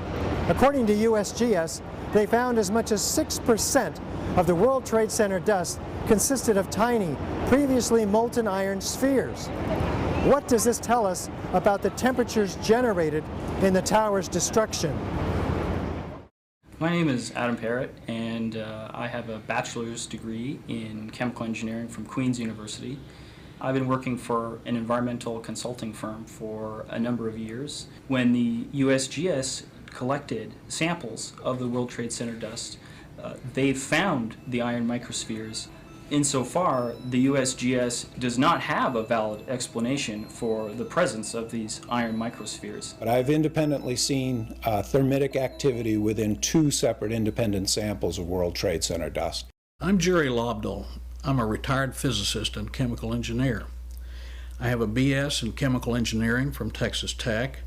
According to USGS, they found as much as 6% of the World Trade Center dust consisted of tiny, previously molten iron spheres. What does this tell us about the temperatures generated in the tower's destruction? My name is Adam Parrott, and I have a bachelor's degree in chemical engineering from Queen's University. I've been working for an environmental consulting firm for a number of years. When the USGS collected samples of the World Trade Center dust, they found the iron microspheres. Insofar, the USGS does not have a valid explanation for the presence of these iron microspheres. But I've independently seen thermitic activity within two separate independent samples of World Trade Center dust. I'm Jerry Lobdell. I'm a retired physicist and chemical engineer. I have a BS in chemical engineering from Texas Tech,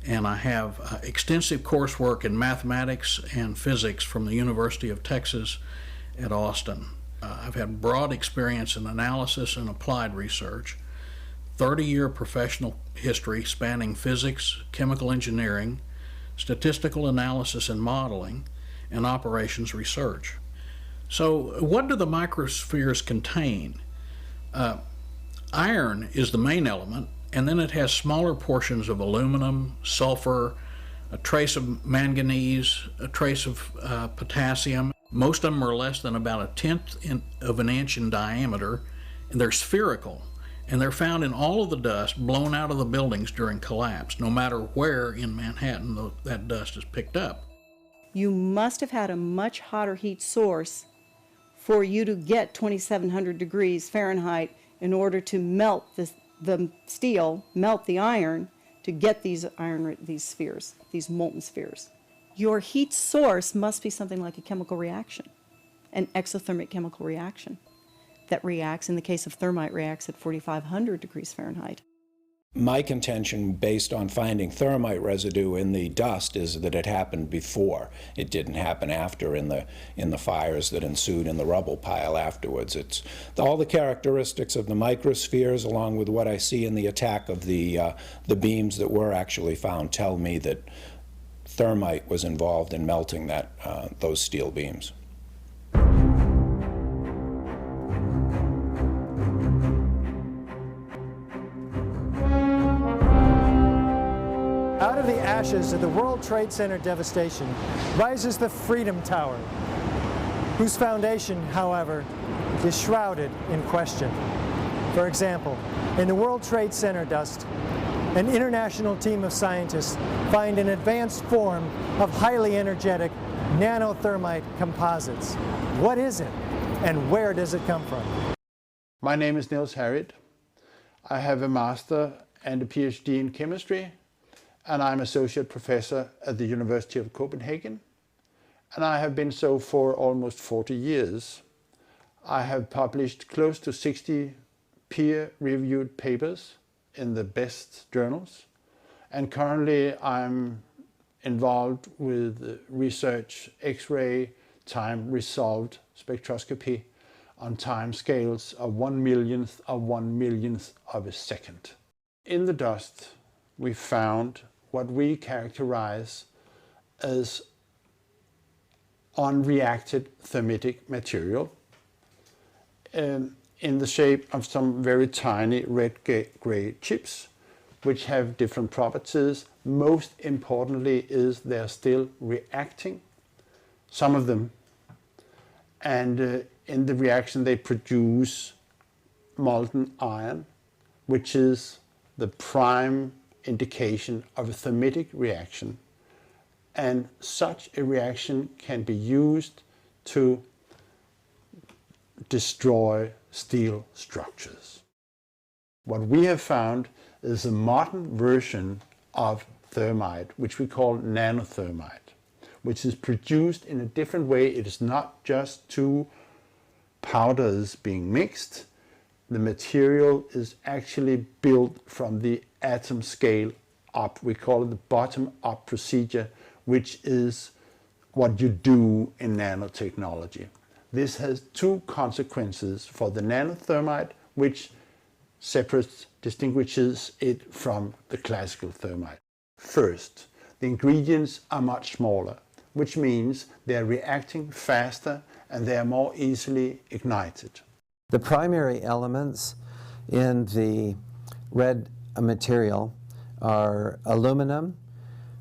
and I have extensive coursework in mathematics and physics from the University of Texas at Austin. I've had broad experience in analysis and applied research, 30-year professional history spanning physics, chemical engineering, statistical analysis and modeling, and operations research. So what do the microspheres contain? Iron is the main element, and then it has smaller portions of aluminum, sulfur, a trace of manganese, a trace of potassium. Most of them are less than about a tenth of an inch in diameter, and they're spherical. And they're found in all of the dust blown out of the buildings during collapse, no matter where in Manhattan that dust is picked up. You must have had a much hotter heat source for you to get 2700 degrees Fahrenheit in order to melt the steel, melt the iron, to get these spheres, these molten spheres. Your heat source must be something like a chemical reaction, an exothermic chemical reaction that reacts, in the case of thermite, reacts at 4500 degrees Fahrenheit. My contention, based on finding thermite residue in the dust, is that it happened before. It didn't happen after in the fires that ensued in the rubble pile afterwards. It's all the characteristics of the microspheres, along with what I see in the attack of the beams that were actually found, tell me that thermite was involved in melting those steel beams. Out of the ashes of the World Trade Center devastation rises the Freedom Tower, whose foundation, however, is shrouded in question. For example, in the World Trade Center dust, an international team of scientists find an advanced form of highly energetic nanothermite composites. What is it, and where does it come from? My name is Niels Harriet. I have a master and a PhD in chemistry, and I'm associate professor at the University of Copenhagen, and I have been so for almost 40 years. I have published close to 60 peer-reviewed papers in the best journals, and currently I'm involved with research X-ray time-resolved spectroscopy on time scales of 1/millionth of 1/millionth of a second. In the dust, we found what we characterize as unreacted thermitic material in the shape of some very tiny red-gray chips, which have different properties. Most importantly is they're still reacting, some of them, and in the reaction they produce molten iron, which is the prime indication of a thermitic reaction. And such a reaction can be used to destroy steel structures. What we have found is a modern version of thermite, which we call nanothermite, which is produced in a different way. It is not just two powders being mixed. The material is actually built from the atom scale up. We call it the bottom-up procedure, which is what you do in nanotechnology. This has two consequences for the nanothermite, which distinguishes it from the classical thermite. First, the ingredients are much smaller, which means they're reacting faster and they are more easily ignited. The primary elements in the red material are aluminum,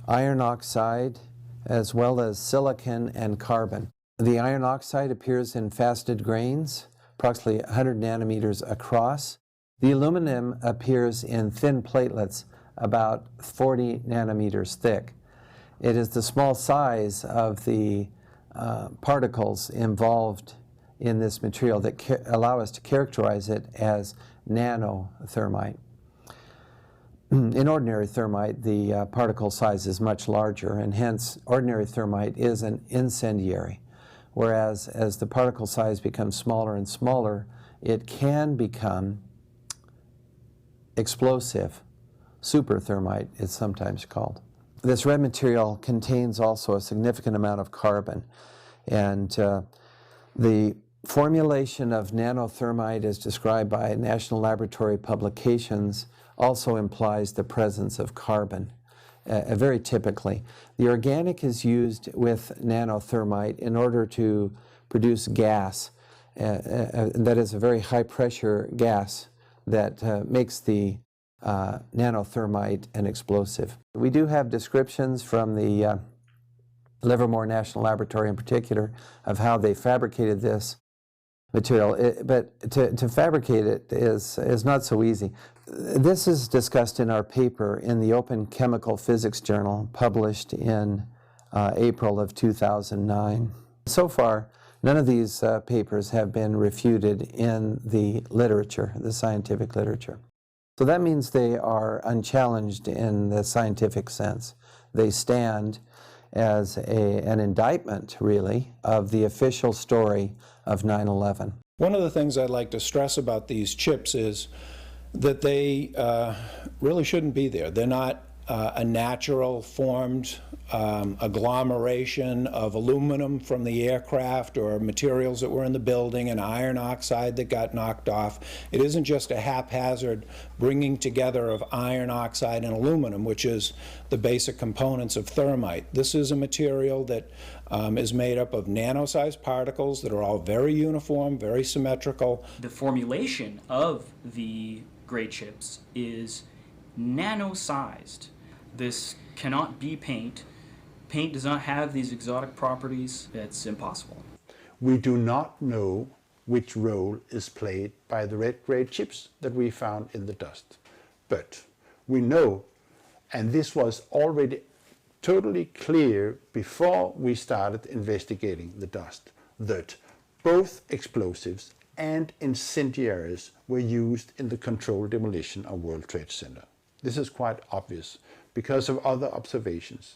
iron oxide, as well as silicon and carbon. The iron oxide appears in faceted grains, approximately 100 nanometers across. The aluminum appears in thin platelets, about 40 nanometers thick. It is the small size of the particles involved in this material that allow us to characterize it as nanothermite. In ordinary thermite, the particle size is much larger, and hence ordinary thermite is an incendiary. Whereas as the particle size becomes smaller and smaller, it can become explosive. Super thermite is sometimes called. This red material contains also a significant amount of carbon, and the formulation of nanothermite as described by National Laboratory publications also implies the presence of carbon, very typically. The organic is used with nanothermite in order to produce gas, that is a very high pressure gas that makes the nanothermite an explosive. We do have descriptions from the Livermore National Laboratory in particular of how they fabricated this material, but to fabricate it is not so easy. This is discussed in our paper in the Open Chemical Physics Journal, published in April of 2009. So far, none of these papers have been refuted in the literature, the scientific literature. So that means they are unchallenged in the scientific sense. They stand as an indictment, really, of the official story of 9/11. One of the things I'd like to stress about these chips is that they really shouldn't be there. They're not a natural formed agglomeration of aluminum from the aircraft or materials that were in the building and iron oxide that got knocked off. It isn't just a haphazard bringing together of iron oxide and aluminum, which is the basic components of thermite. This is a material that is made up of nano-sized particles that are all very uniform, very symmetrical. The formulation of the gray chips is nano-sized. This cannot be paint. Paint does not have these exotic properties. It's impossible. We do not know which role is played by the red-gray chips that we found in the dust. But we know, and this was already totally clear before we started investigating the dust, that both explosives and incendiaries were used in the controlled demolition of World Trade Center. This is quite obvious because of other observations,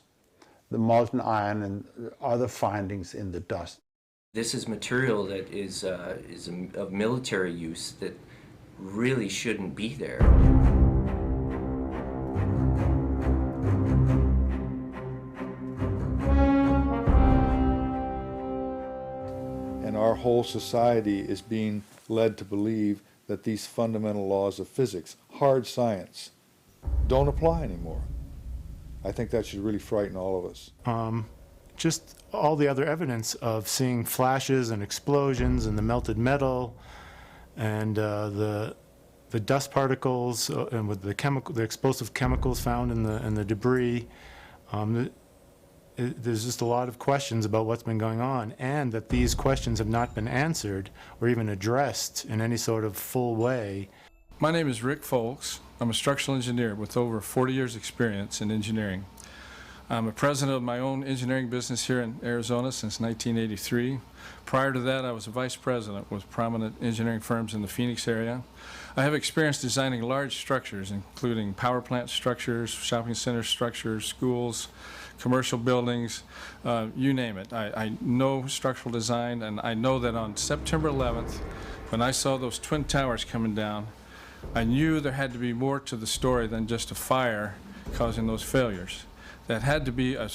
the molten iron and other findings in the dust. This is material that is of military use that really shouldn't be there. And our whole society is being led to believe that these fundamental laws of physics, hard science, don't apply anymore. I think that should really frighten all of us. Just all the other evidence of seeing flashes and explosions and the melted metal and the dust particles and with the explosive chemicals found in the debris. There's just a lot of questions about what's been going on, and that these questions have not been answered or even addressed in any sort of full way. My name is Rick Folks. I'm a structural engineer with over 40 years experience in engineering. I'm a president of my own engineering business here in Arizona since 1983. Prior to that, I was a vice president with prominent engineering firms in the Phoenix area. I have experience designing large structures, including power plant structures, shopping center structures, schools, commercial buildings, you name it. I know structural design, and I know that on September 11th, when I saw those twin towers coming down, I knew there had to be more to the story than just a fire causing those failures. That had to be a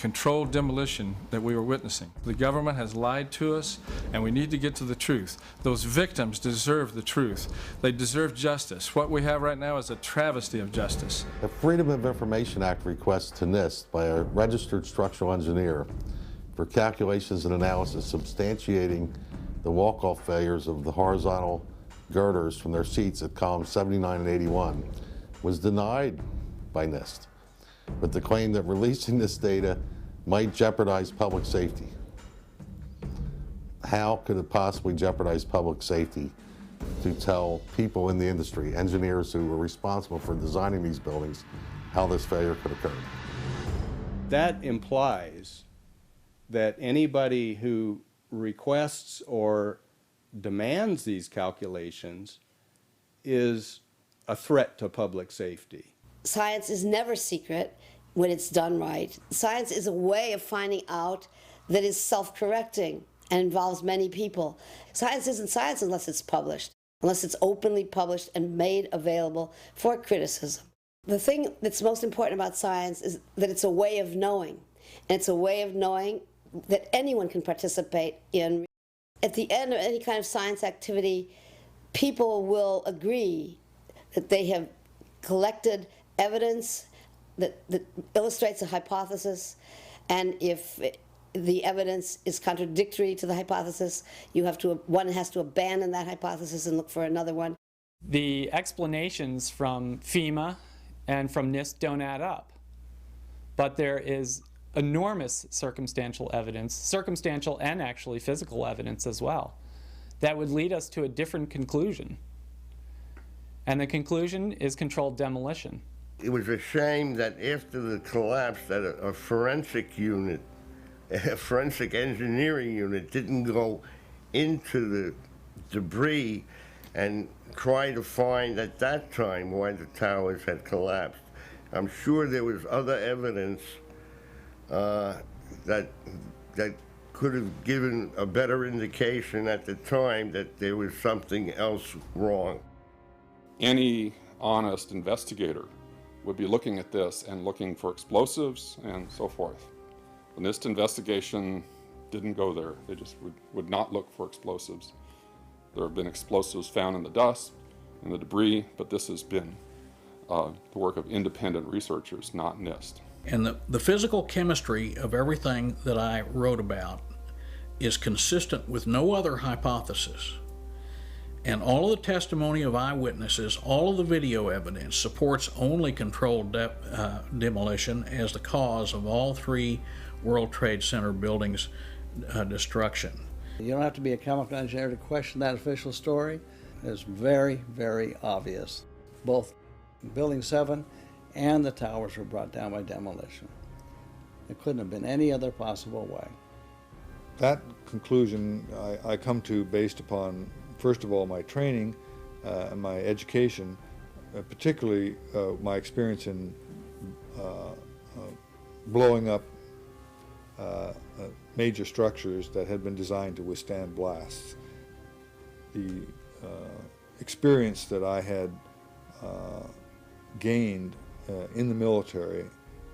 controlled demolition that we were witnessing. The government has lied to us, and we need to get to the truth. Those victims deserve the truth. They deserve justice. What we have right now is a travesty of justice. The Freedom of Information Act request to NIST by a registered structural engineer for calculations and analysis substantiating the walk-off failures of the horizontal girders from their seats at columns 79 and 81 was denied by NIST, with the claim that releasing this data might jeopardize public safety. How could it possibly jeopardize public safety to tell people in the industry, engineers who were responsible for designing these buildings, how this failure could occur? That implies that anybody who requests or demands these calculations is a threat to public safety. Science is never secret when it's done right. Science is a way of finding out that is self-correcting and involves many people. Science isn't science unless it's published, unless it's openly published and made available for criticism. The thing that's most important about science is that it's a way of knowing, and it's a way of knowing that anyone can participate in. At the end of any kind of science activity, people will agree that they have collected evidence that illustrates a hypothesis, and if the evidence is contradictory to the hypothesis, one has to abandon that hypothesis and look for another one. The explanations from FEMA and from NIST don't add up, but there is enormous circumstantial evidence, circumstantial and actually physical evidence as well, that would lead us to a different conclusion. And the conclusion is controlled demolition. It was a shame that after the collapse that a forensic unit, a forensic engineering unit didn't go into the debris and try to find at that time why the towers had collapsed. I'm sure there was other evidence that could have given a better indication at the time that there was something else wrong. Any honest investigator would be looking at this and looking for explosives and so forth. The NIST investigation didn't go there. They just would not look for explosives. There have been explosives found in the dust and the debris, but this has been the work of independent researchers, not NIST. And the physical chemistry of everything that I wrote about is consistent with no other hypothesis. And all of the testimony of eyewitnesses, all of the video evidence supports only controlled demolition as the cause of all three World Trade Center buildings' destruction. You don't have to be a chemical engineer to question that official story. It's very, very obvious. Both Building 7 and the towers were brought down by demolition. It couldn't have been any other possible way. That conclusion I come to based upon, first of all, my training and my education, particularly my experience in blowing up major structures that had been designed to withstand blasts. The experience that I had gained in the military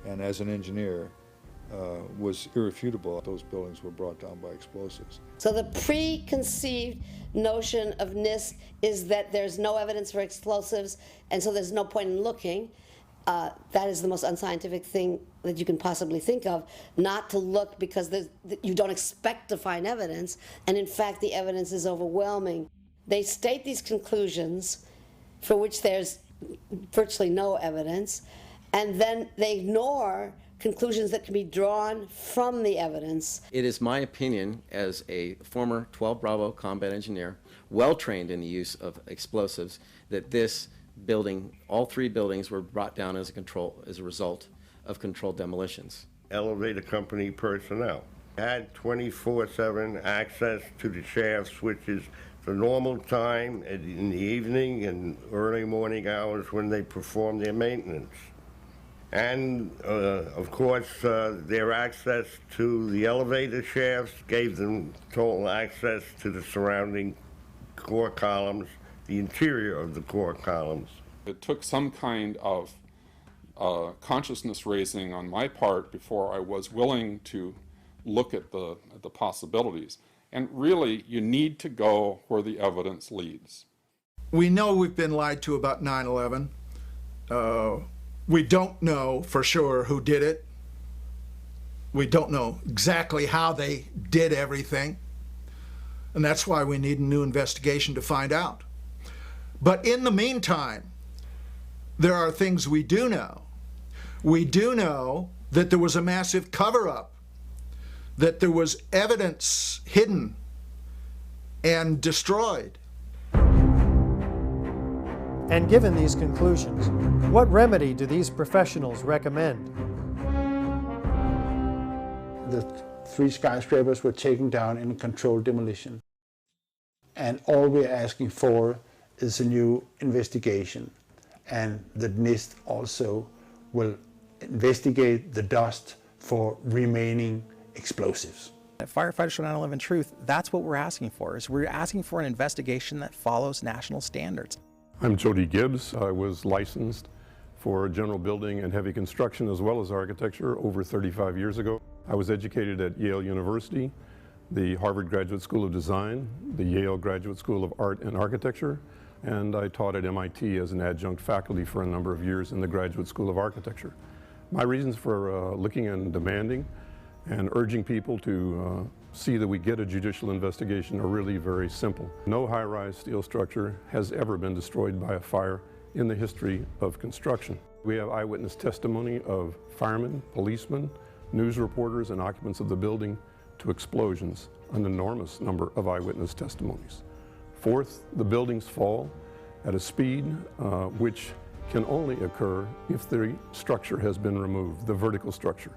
and as an engineer was irrefutable. Those buildings were brought down by explosives. So the preconceived notion of NIST is that there's no evidence for explosives, and so there's no point in looking. That is the most unscientific thing that you can possibly think of, not to look because you don't expect to find evidence, and in fact the evidence is overwhelming. They state these conclusions for which there's virtually no evidence, and then they ignore conclusions that can be drawn from the evidence. It is my opinion, as a former 12 Bravo combat engineer, well trained in the use of explosives, that this building, all three buildings, were brought down as a result of controlled demolitions. Elevator company personnel had 24/7 access to the shaft switches for normal time in the evening and early morning hours when they perform their maintenance. And of course, their access to the elevator shafts gave them total access to the surrounding core columns, the interior of the core columns. It took some kind of consciousness raising on my part before I was willing to look at the possibilities. And really, you need to go where the evidence leads. We know we've been lied to about 9/11. We don't know for sure who did it. We don't know exactly how they did everything. And that's why we need a new investigation to find out. But in the meantime, there are things we do know. We do know that there was a massive cover-up, that there was evidence hidden and destroyed. And given these conclusions, what remedy do these professionals recommend? The 3 skyscrapers were taken down in a controlled demolition. And all we're asking for is a new investigation. And the NIST also will investigate the dust for remaining explosives. At Firefighters for 9/11 Truth, that's what we're asking for, is we're asking for an investigation that follows national standards. I'm Jody Gibbs. I was licensed for general building and heavy construction as well as architecture over 35 years ago. I was educated at Yale University, the Harvard Graduate School of Design, the Yale Graduate School of Art and Architecture, and I taught at MIT as an adjunct faculty for a number of years in the Graduate School of Architecture. My reasons for looking and demanding and urging people to see that we get a judicial investigation are really very simple. No high-rise steel structure has ever been destroyed by a fire in the history of construction. We have eyewitness testimony of firemen, policemen, news reporters, and occupants of the building to explosions, an enormous number of eyewitness testimonies. Fourth, the buildings fall at a speed which can only occur if the structure has been removed, the vertical structure.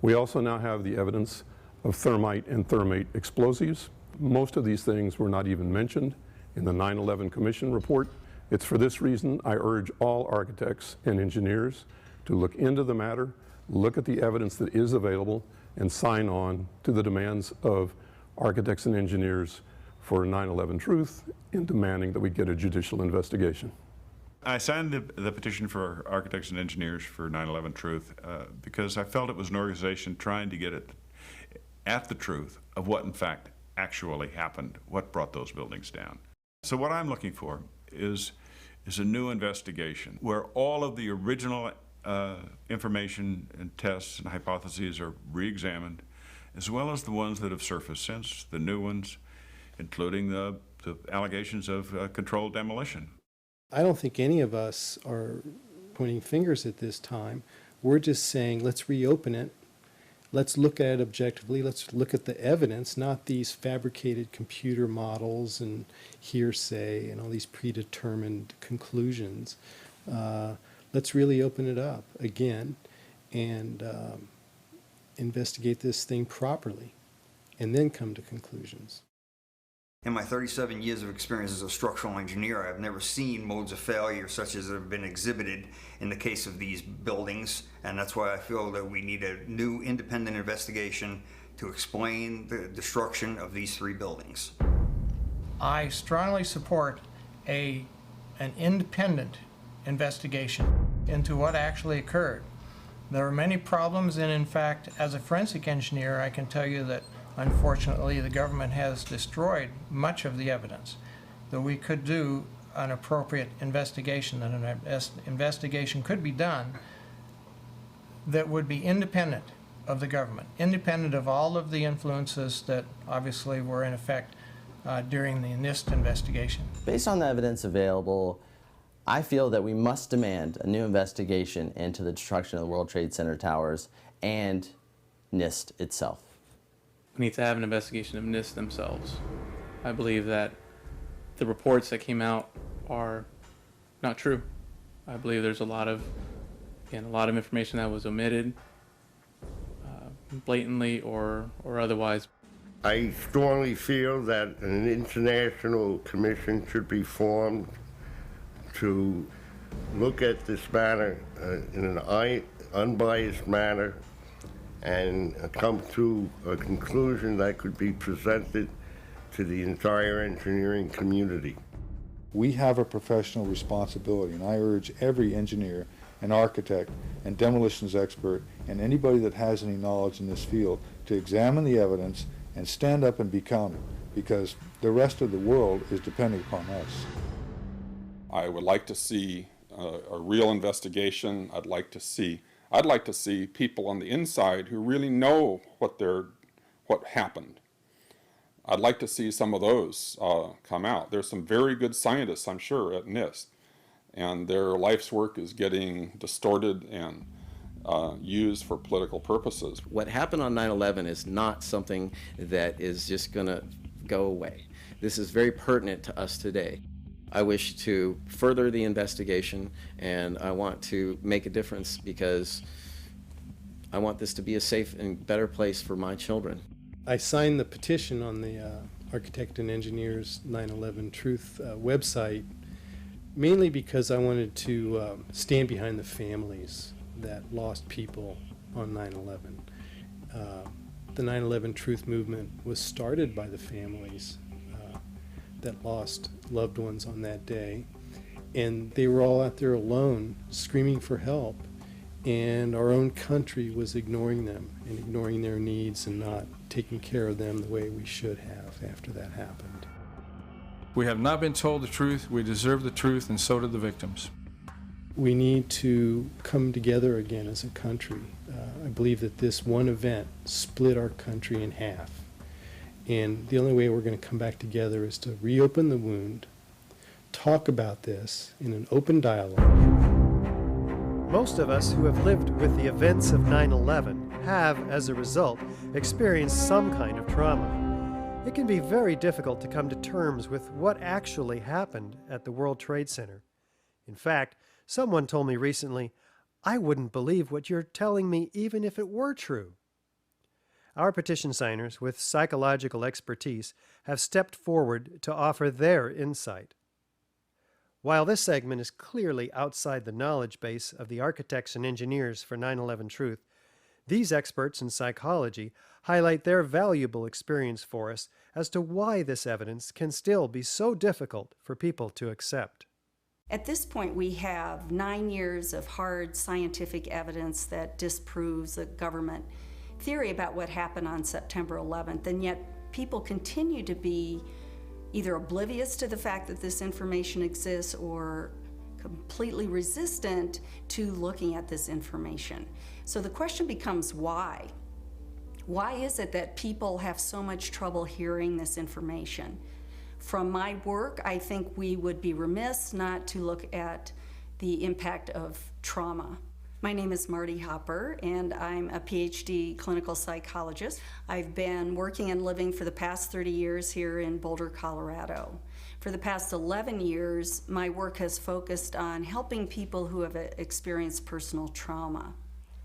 We also now have the evidence of thermite and thermate explosives. Most of these things were not even mentioned in the 9/11 Commission report. It's for this reason I urge all architects and engineers to look into the matter, look at the evidence that is available, and sign on to the demands of architects and engineers for 9/11 Truth in demanding that we get a judicial investigation. I signed the petition for architects and engineers for 9/11 Truth because I felt it was an organization trying to get at the truth of what in fact actually happened, what brought those buildings down. So what I'm looking for is a new investigation where all of the original information and tests and hypotheses are re-examined, as well as the ones that have surfaced since, the new ones, including the allegations of controlled demolition. I don't think any of us are pointing fingers at this time. We're just saying, let's reopen it. Let's look at it objectively. Let's look at the evidence, not these fabricated computer models and hearsay and all these predetermined conclusions. Let's really open it up again and investigate this thing properly and then come to conclusions. In my 37 years of experience as a structural engineer, I've never seen modes of failure such as have been exhibited in the case of these buildings, and that's why I feel that we need a new independent investigation to explain the destruction of these 3 buildings. I strongly support an independent investigation into what actually occurred. There are many problems, and in fact, as a forensic engineer, I can tell you that unfortunately the government has destroyed much of the evidence. Though we could do an appropriate investigation, and an investigation could be done that would be independent of the government, independent of all of the influences that obviously were in effect during the NIST investigation. Based on the evidence available, I feel that we must demand a new investigation into the destruction of the World Trade Center towers and NIST itself. We need to have an investigation of NIST themselves. I believe that the reports that came out are not true. I believe there's a lot of information that was omitted, blatantly or otherwise. I strongly feel that an international commission should be formed to look at this matter in an unbiased manner and come to a conclusion that could be presented to the entire engineering community. We have a professional responsibility, and I urge every engineer and architect and demolitions expert and anybody that has any knowledge in this field to examine the evidence and stand up and be counted, because the rest of the world is depending upon us. I would like to see a real investigation. I'd like to see people on the inside who really know what happened. I'd like to see some of those come out. There's some very good scientists, I'm sure, at NIST, and their life's work is getting distorted and used for political purposes. What happened on 9/11 is not something that is just going to go away. This is very pertinent to us today. I wish to further the investigation, and I want to make a difference because I want this to be a safe and better place for my children. I signed the petition on the Architect and Engineers 9/11 Truth website mainly because I wanted to stand behind the families that lost people on 9/11. The 9/11 Truth movement was started by the families that lost loved ones on that day, and they were all out there alone screaming for help, and our own country was ignoring them and ignoring their needs and not taking care of them the way we should have after that happened. We have not been told the truth, we deserve the truth, and so did the victims. We need to come together again as a country. I believe that this one event split our country in half. And the only way we're going to come back together is to reopen the wound, talk about this in an open dialogue. Most of us who have lived with the events of 9/11 have, as a result, experienced some kind of trauma. It can be very difficult to come to terms with what actually happened at the World Trade Center. In fact, someone told me recently, "I wouldn't believe what you're telling me even if it were true." Our petition signers with psychological expertise have stepped forward to offer their insight. While this segment is clearly outside the knowledge base of the architects and engineers for 9/11 Truth, these experts in psychology highlight their valuable experience for us as to why this evidence can still be so difficult for people to accept. At this point, we have 9 years of hard scientific evidence that disproves the government theory about what happened on September 11th, and yet people continue to be either oblivious to the fact that this information exists or completely resistant to looking at this information. So the question becomes why? Why is it that people have so much trouble hearing this information? From my work, I think we would be remiss not to look at the impact of trauma. My name is Marty Hopper, and I'm a PhD clinical psychologist. I've been working and living for the past 30 years here in Boulder, Colorado. For the past 11 years, my work has focused on helping people who have experienced personal trauma.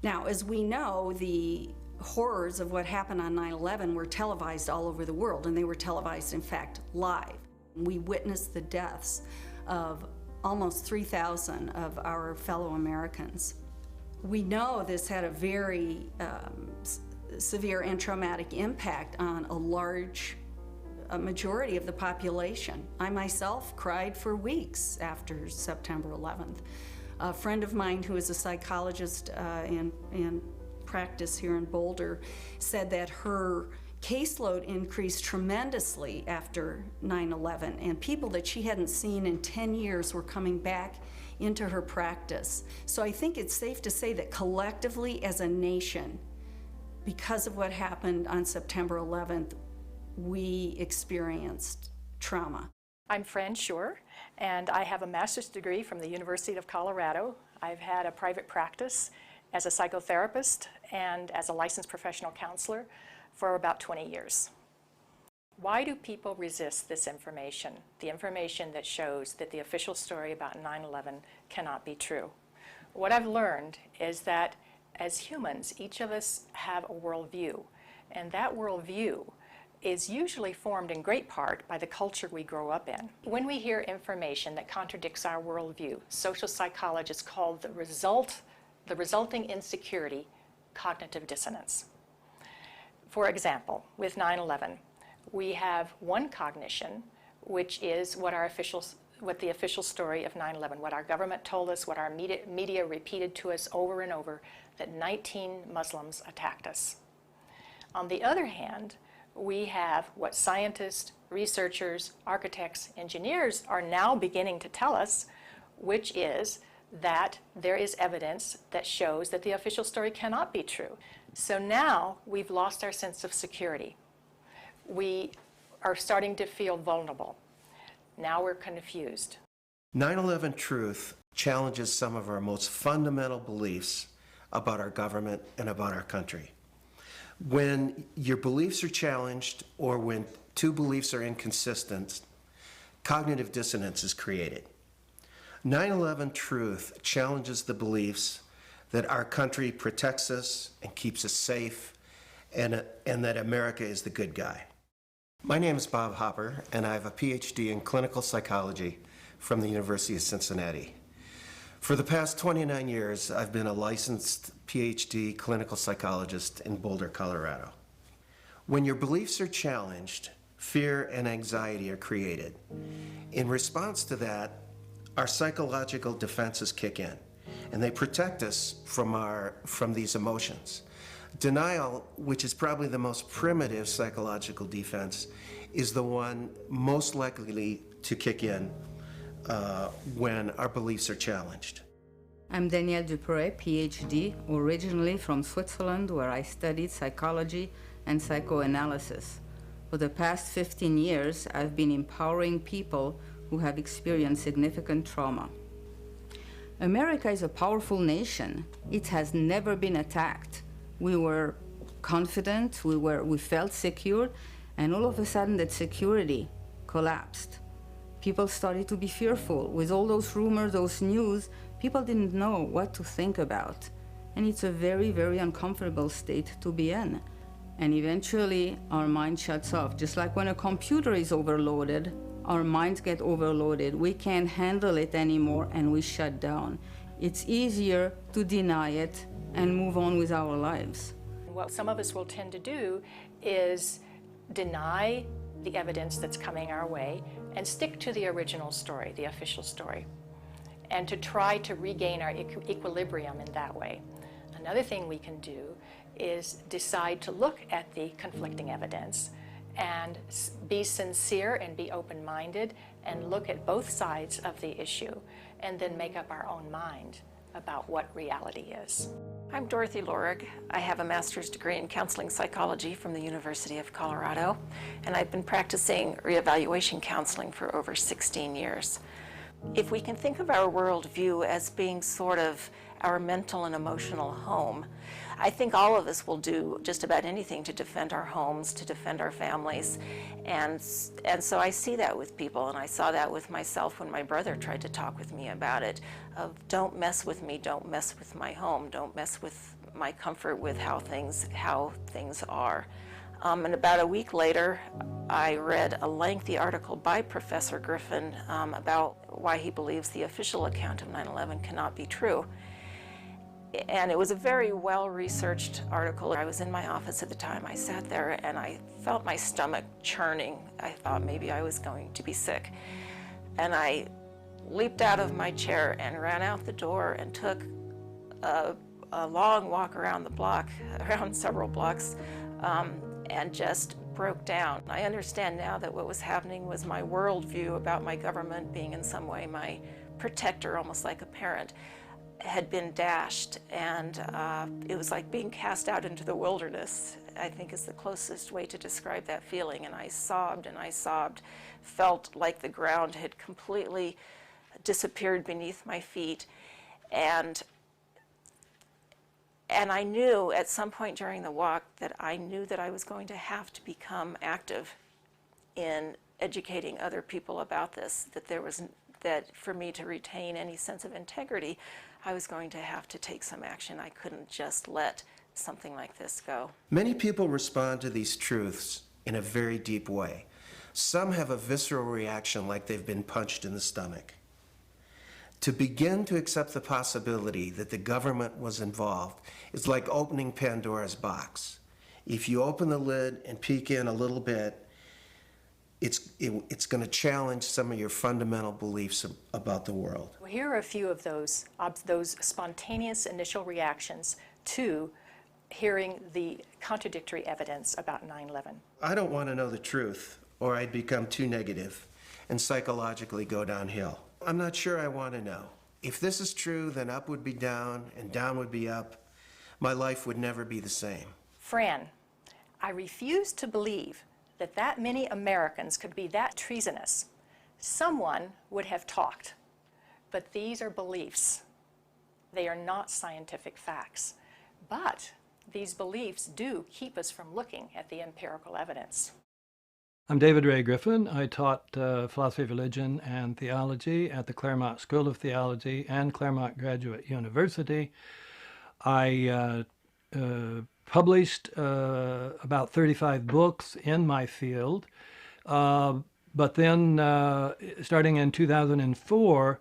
Now, as we know, the horrors of what happened on 9/11 were televised all over the world, and they were televised, in fact, live. We witnessed the deaths of almost 3,000 of our fellow Americans. We know this had a very severe and traumatic impact on a large majority of the population. I myself cried for weeks after September 11th. A friend of mine who is a psychologist in practice here in Boulder said that her caseload increased tremendously after 9/11, and people that she hadn't seen in 10 years were coming back into her practice. So I think it's safe to say that collectively as a nation, because of what happened on September 11th, we experienced trauma. I'm Fran Schur, and I have a master's degree from the University of Colorado. I've had a private practice as a psychotherapist and as a licensed professional counselor for about 20 years. Why do people resist this information, the information that shows that the official story about 9/11 cannot be true? What I've learned is that as humans, each of us have a worldview, and that worldview is usually formed in great part by the culture we grow up in. When we hear information that contradicts our worldview, social psychologists call the resulting insecurity cognitive dissonance. For example, with 9/11, we have one cognition, which is what the official story of 9/11, what our government told us, what our media repeated to us over and over, that 19 Muslims attacked us. On the other hand, we have what scientists, researchers, architects, engineers are now beginning to tell us, which is that there is evidence that shows that the official story cannot be true. So now we've lost our sense of security. We are starting to feel vulnerable. Now we're confused. 9/11 Truth challenges some of our most fundamental beliefs about our government and about our country. When your beliefs are challenged or when two beliefs are inconsistent, cognitive dissonance is created. 9/11 Truth challenges the beliefs that our country protects us and keeps us safe and that America is the good guy. My name is Bob Hopper, and I have a PhD in clinical psychology from the University of Cincinnati. For the past 29 years, I've been a licensed PhD clinical psychologist in Boulder, Colorado. When your beliefs are challenged, fear and anxiety are created. In response to that, our psychological defenses kick in, and they protect us from these emotions. Denial, which is probably the most primitive psychological defense, is the one most likely to kick in when our beliefs are challenged. I'm Danielle Dupré, PhD, originally from Switzerland, where I studied psychology and psychoanalysis. For the past 15 years, I've been empowering people who have experienced significant trauma. America is a powerful nation. It has never been attacked. We were confident, we felt secure, and all of a sudden that security collapsed. People started to be fearful. With all those rumors, those news, people didn't know what to think about. And it's a very, very uncomfortable state to be in. And eventually our mind shuts off. Just like when a computer is overloaded, our minds get overloaded. We can't handle it anymore and we shut down. It's easier to deny it and move on with our lives. What some of us will tend to do is deny the evidence that's coming our way and stick to the original story, the official story, and to try to regain our equilibrium in that way. Another thing we can do is decide to look at the conflicting evidence and be sincere and be open-minded and look at both sides of the issue and then make up our own mind about what reality is. I'm Dorothy Lorig. I have a master's degree in counseling psychology from the University of Colorado, and I've been practicing reevaluation counseling for over 16 years. If we can think of our worldview as being sort of our mental and emotional home, I think all of us will do just about anything to defend our homes, to defend our families, and so I see that with people, and I saw that with myself when my brother tried to talk with me about it, of don't mess with me, don't mess with my home, don't mess with my comfort with how things are. And about a week later, I read a lengthy article by Professor Griffin about why he believes the official account of 9/11 cannot be true. And it was a very well-researched article. I was in my office at the time. I sat there and I felt my stomach churning. I thought maybe I was going to be sick. And I leaped out of my chair and ran out the door and took a long walk around the block, around several blocks, and just broke down. I understand now that what was happening was my worldview about my government being in some way my protector, almost like a parent, had been dashed, and it was like being cast out into the wilderness, I think is the closest way to describe that feeling. And I sobbed, felt like the ground had completely disappeared beneath my feet. And I knew at some point during the walk that I knew that I was going to have to become active in educating other people about this, that for me to retain any sense of integrity, I was going to have to take some action. I couldn't just let something like this go. Many people respond to these truths in a very deep way. Some have a visceral reaction like they've been punched in the stomach. To begin to accept the possibility that the government was involved is like opening Pandora's box. If you open the lid and peek in a little bit, it's going to challenge some of your fundamental beliefs about the world. Well, here are a few of those spontaneous initial reactions to hearing the contradictory evidence about 9/11. I don't want to know the truth, or I'd become too negative and psychologically go downhill. I'm not sure I want to know. If this is true, then up would be down and down would be up. My life would never be the same. Fran, I refuse to believe that many Americans could be that treasonous. Someone would have talked, but these are beliefs. They are not scientific facts, but these beliefs do keep us from looking at the empirical evidence. I'm David Ray Griffin. I taught philosophy of religion and theology at the Claremont School of Theology and Claremont Graduate University. I published about 35 books in my field, but then starting in 2004,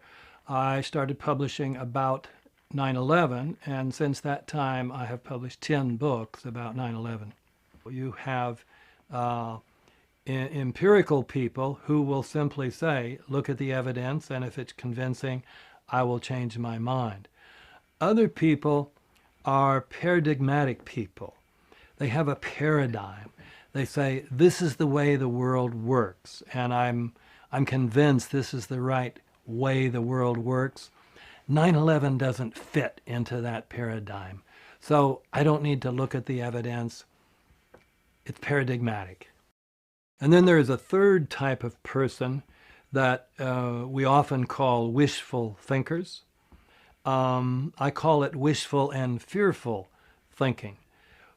I started publishing about 9/11, and since that time I have published 10 books about 9/11. You have empirical people who will simply say, look at the evidence, and if it's convincing, I will change my mind. Other people are paradigmatic people. They have a paradigm. They say, this is the way the world works, and I'm convinced this is the right way the world works. 9/11 doesn't fit into that paradigm. So I don't need to look at the evidence. It's paradigmatic. And then there is a third type of person that we often call wishful thinkers. I call it wishful and fearful thinking.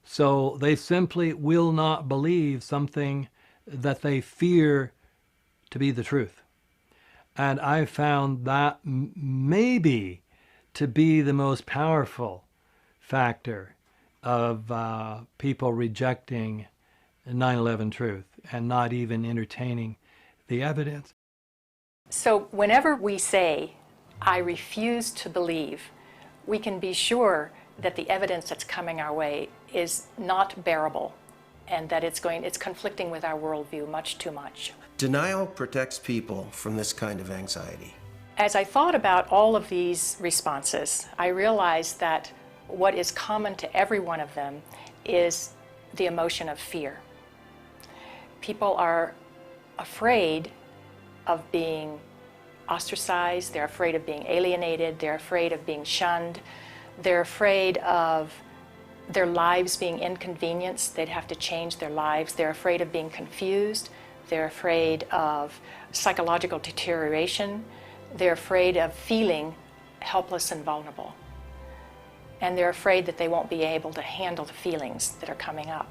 So they simply will not believe something that they fear to be the truth. And I found that maybe to be the most powerful factor of people rejecting 9/11 truth and not even entertaining the evidence. So whenever we say, I refuse to believe, we can be sure that the evidence that's coming our way is not bearable and that it's conflicting with our worldview much too much. Denial protects people from this kind of anxiety. As I thought about all of these responses, I realized that what is common to every one of them is the emotion of fear. People are afraid of being ostracized, they're afraid of being alienated, they're afraid of being shunned, they're afraid of their lives being inconvenienced, they'd have to change their lives, they're afraid of being confused, they're afraid of psychological deterioration, they're afraid of feeling helpless and vulnerable. And they're afraid that they won't be able to handle the feelings that are coming up.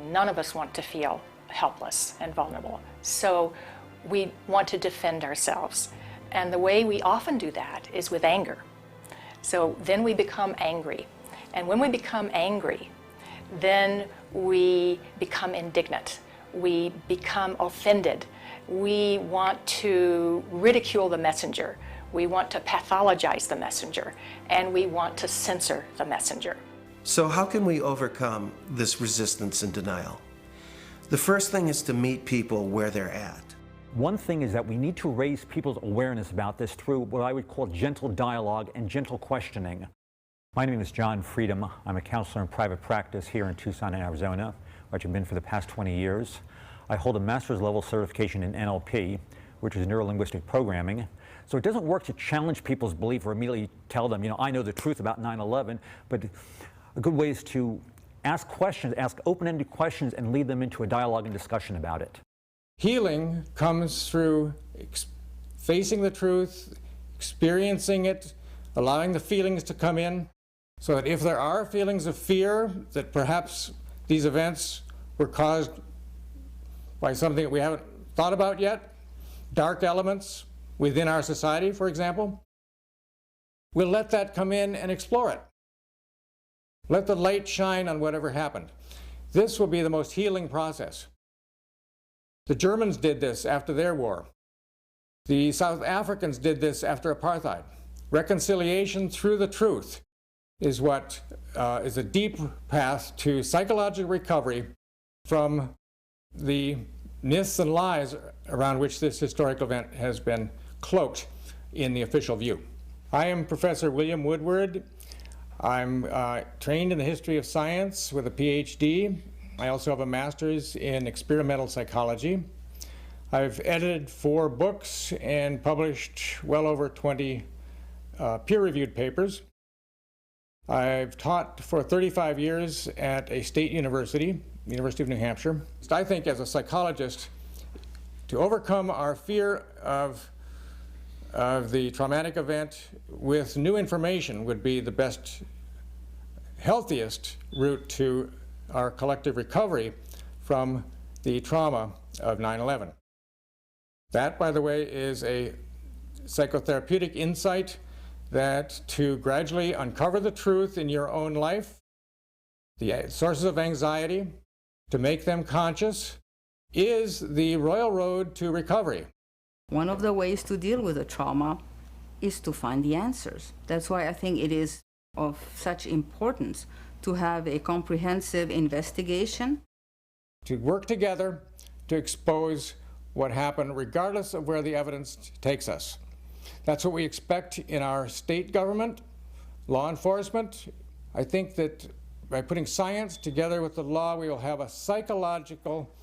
None of us want to feel helpless and vulnerable. So we want to defend ourselves. And the way we often do that is with anger. So then we become angry. And when we become angry, then we become indignant. We become offended. We want to ridicule the messenger. We want to pathologize the messenger. And we want to censor the messenger. So how can we overcome this resistance and denial? The first thing is to meet people where they're at. One thing is that we need to raise people's awareness about this through what I would call gentle dialogue and gentle questioning. My name is John Freedom. I'm a counselor in private practice here in Tucson, Arizona, where I've been for the past 20 years. I hold a master's level certification in NLP, which is neuro-linguistic programming. So it doesn't work to challenge people's belief or immediately tell them, you know, I know the truth about 9/11, but a good way is to ask questions, ask open-ended questions, and lead them into a dialogue and discussion about it. Healing comes through facing the truth, experiencing it, allowing the feelings to come in, so that if there are feelings of fear that perhaps these events were caused by something that we haven't thought about yet, dark elements within our society, for example, we'll let that come in and explore it. Let the light shine on whatever happened. This will be the most healing process. The Germans did this after their war. The South Africans did this after apartheid. Reconciliation through the truth is what is a deep path to psychological recovery from the myths and lies around which this historic event has been cloaked in the official view. I am Professor William Woodward. I'm trained in the history of science with a PhD. I also have a master's in experimental psychology. I've edited 4 books and published well over 20 peer-reviewed papers. I've taught for 35 years at a state university, University of New Hampshire. I think as a psychologist, to overcome our fear of the traumatic event with new information would be the best, healthiest route to our collective recovery from the trauma of 9/11. That, by the way, is a psychotherapeutic insight that to gradually uncover the truth in your own life, the sources of anxiety, to make them conscious, is the royal road to recovery. One of the ways to deal with the trauma is to find the answers. That's why I think it is of such importance to have a comprehensive investigation. To work together to expose what happened, regardless of where the evidence takes us. That's what we expect in our state government, law enforcement. I think that by putting science together with the law, we will have a psychological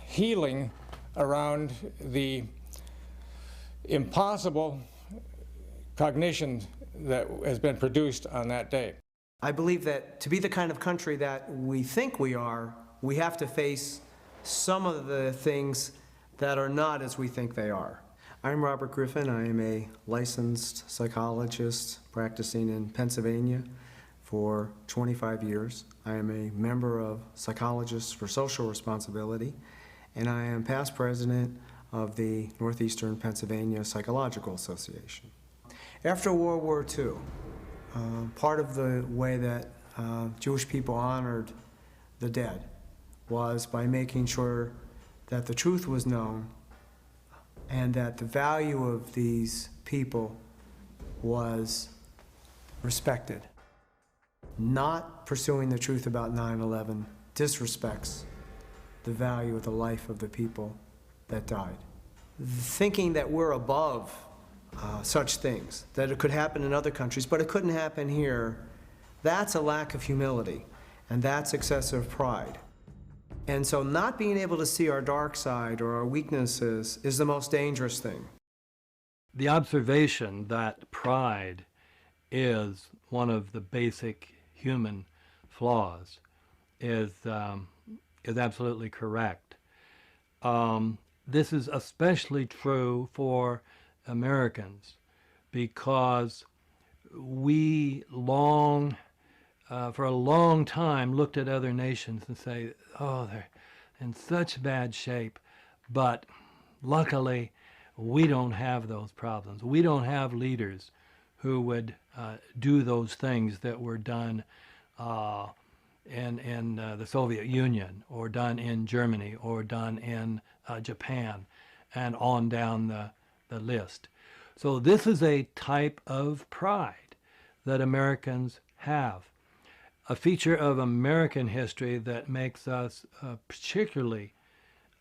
healing around the impossible cognition that has been produced on that day. I believe that to be the kind of country that we think we are, we have to face some of the things that are not as we think they are. I'm Robert Griffin. I am a licensed psychologist practicing in Pennsylvania for 25 years. I am a member of Psychologists for Social Responsibility, and I am past president of the Northeastern Pennsylvania Psychological Association. After World War II, part of the way that Jewish people honored the dead was by making sure that the truth was known and that the value of these people was respected. Not pursuing the truth about 9/11 disrespects the value of the life of the people that died. Thinking that we're above such things, that it could happen in other countries, but it couldn't happen here, that's a lack of humility, and that's excessive pride. And so not being able to see our dark side or our weaknesses is the most dangerous thing. The observation that pride is one of the basic human flaws is absolutely correct. This is especially true for Americans because we for a long time looked at other nations and say, oh, they're in such bad shape, but luckily we don't have those problems. We don't have leaders who would do those things that were done in the Soviet Union, or done in Germany, or done in Japan, and on down the list. So this is a type of pride that Americans have. A feature of American history that makes us particularly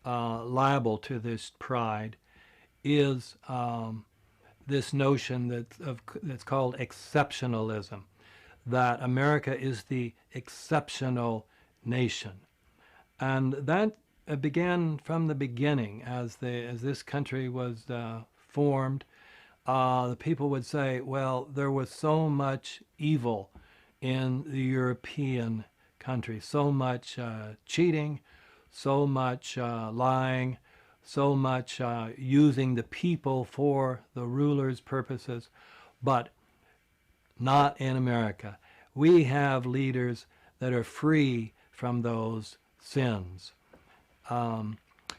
liable to this pride is this notion that's called exceptionalism, that America is the exceptional nation. And that began from the beginning. As this country was formed, the people would say, well, there was so much evil in the European country, so much cheating, so much lying, so much using the people for the ruler's purposes, but not in America. We have leaders that are free from those sins.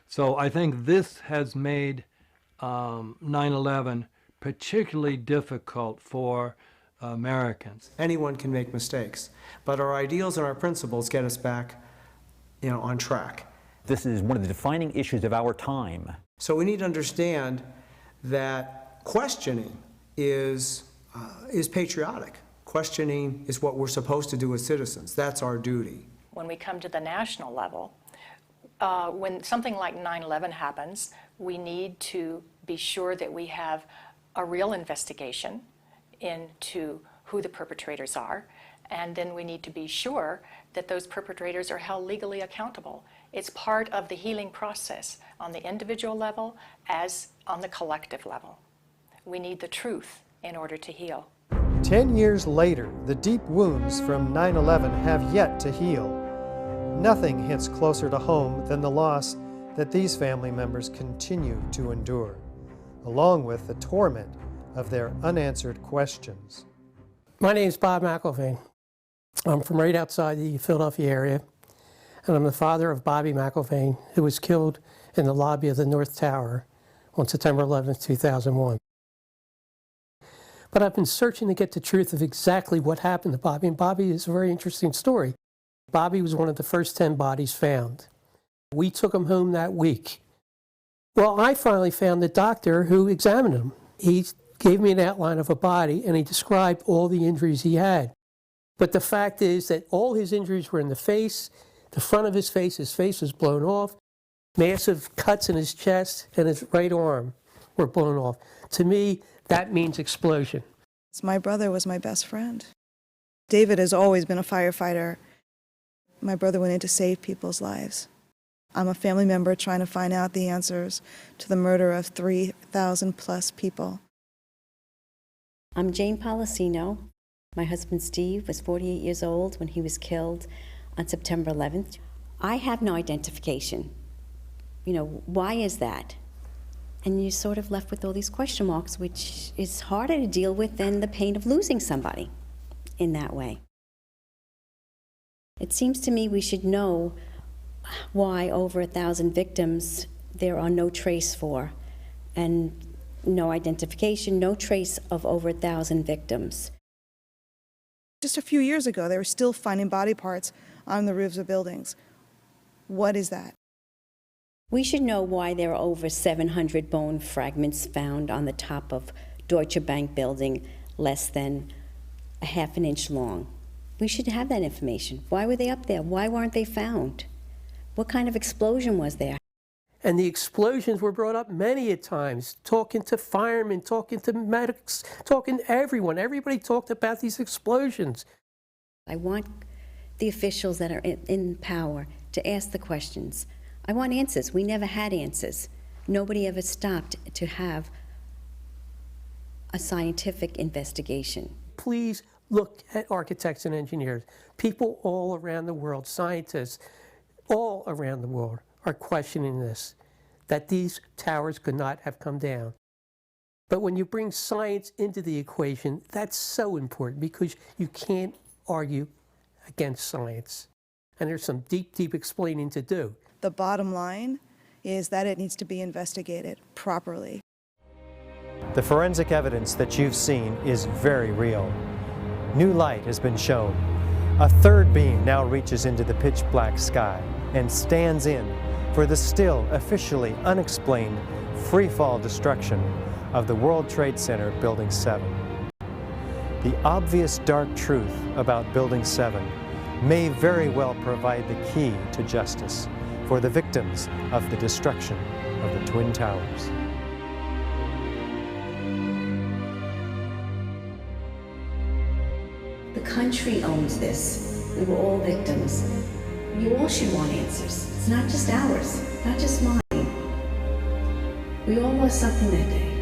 So I think this has made 9/11 particularly difficult for Americans. Anyone can make mistakes, but our ideals and our principles get us back, on track. This is one of the defining issues of our time. So we need to understand that questioning is patriotic. Questioning is what we're supposed to do as citizens. That's our duty. When we come to the national level, when something like 9/11 happens, we need to be sure that we have a real investigation into who the perpetrators are, and then we need to be sure that those perpetrators are held legally accountable. It's part of the healing process on the individual level as on the collective level. We need the truth in order to heal. 10 years later, the deep wounds from 9/11 have yet to heal. Nothing hits closer to home than the loss that these family members continue to endure, along with the torment of their unanswered questions. My name is Bob McIlvaine. I'm from right outside the Philadelphia area, and I'm the father of Bobby McIlvaine, who was killed in the lobby of the North Tower on September 11th, 2001. But I've been searching to get the truth of exactly what happened to Bobby, and Bobby is a very interesting story. Bobby was one of the first 10 bodies found. We took him home that week. Well, I finally found the doctor who examined him. He gave me an outline of a body, and he described all the injuries he had. But the fact is that all his injuries were in the face, the front of his face was blown off, massive cuts in his chest, and his right arm were blown off. To me, that means explosion. My brother was my best friend. David has always been a firefighter. My brother went in to save people's lives. I'm a family member trying to find out the answers to the murder of 3,000 plus people. I'm Jane Policino. My husband Steve was 48 years old when he was killed on September 11th. I have no identification. Why is that? And you're sort of left with all these question marks, which is harder to deal with than the pain of losing somebody in that way. It seems to me we should know why over 1,000 victims there are no trace for, and no identification, no trace of over 1,000 victims. Just a few years ago, they were still finding body parts on the roofs of buildings. What is that? We should know why there are over 700 bone fragments found on the top of Deutsche Bank building less than a half an inch long. We should have that information. Why were they up there? Why weren't they found? What kind of explosion was there? And the explosions were brought up many a times, talking to firemen, talking to medics, talking to everyone. Everybody talked about these explosions. I want the officials that are in power to ask the questions. I want answers. We never had answers. Nobody ever stopped to have a scientific investigation. Please look at architects and engineers. People all around the world, scientists all around the world are questioning this, that these towers could not have come down. But when you bring science into the equation, that's so important because you can't argue against science. And there's some deep, deep explaining to do. The bottom line is that it needs to be investigated properly. The forensic evidence that you've seen is very real. New light has been shown. A third beam now reaches into the pitch black sky and stands in for the still officially unexplained free-fall destruction of the World Trade Center Building 7. The obvious dark truth about Building 7 may very well provide the key to justice for the victims of the destruction of the Twin Towers. country owns this. We were all victims. You all should want answers. It's not just ours, not just mine. We all lost something that day.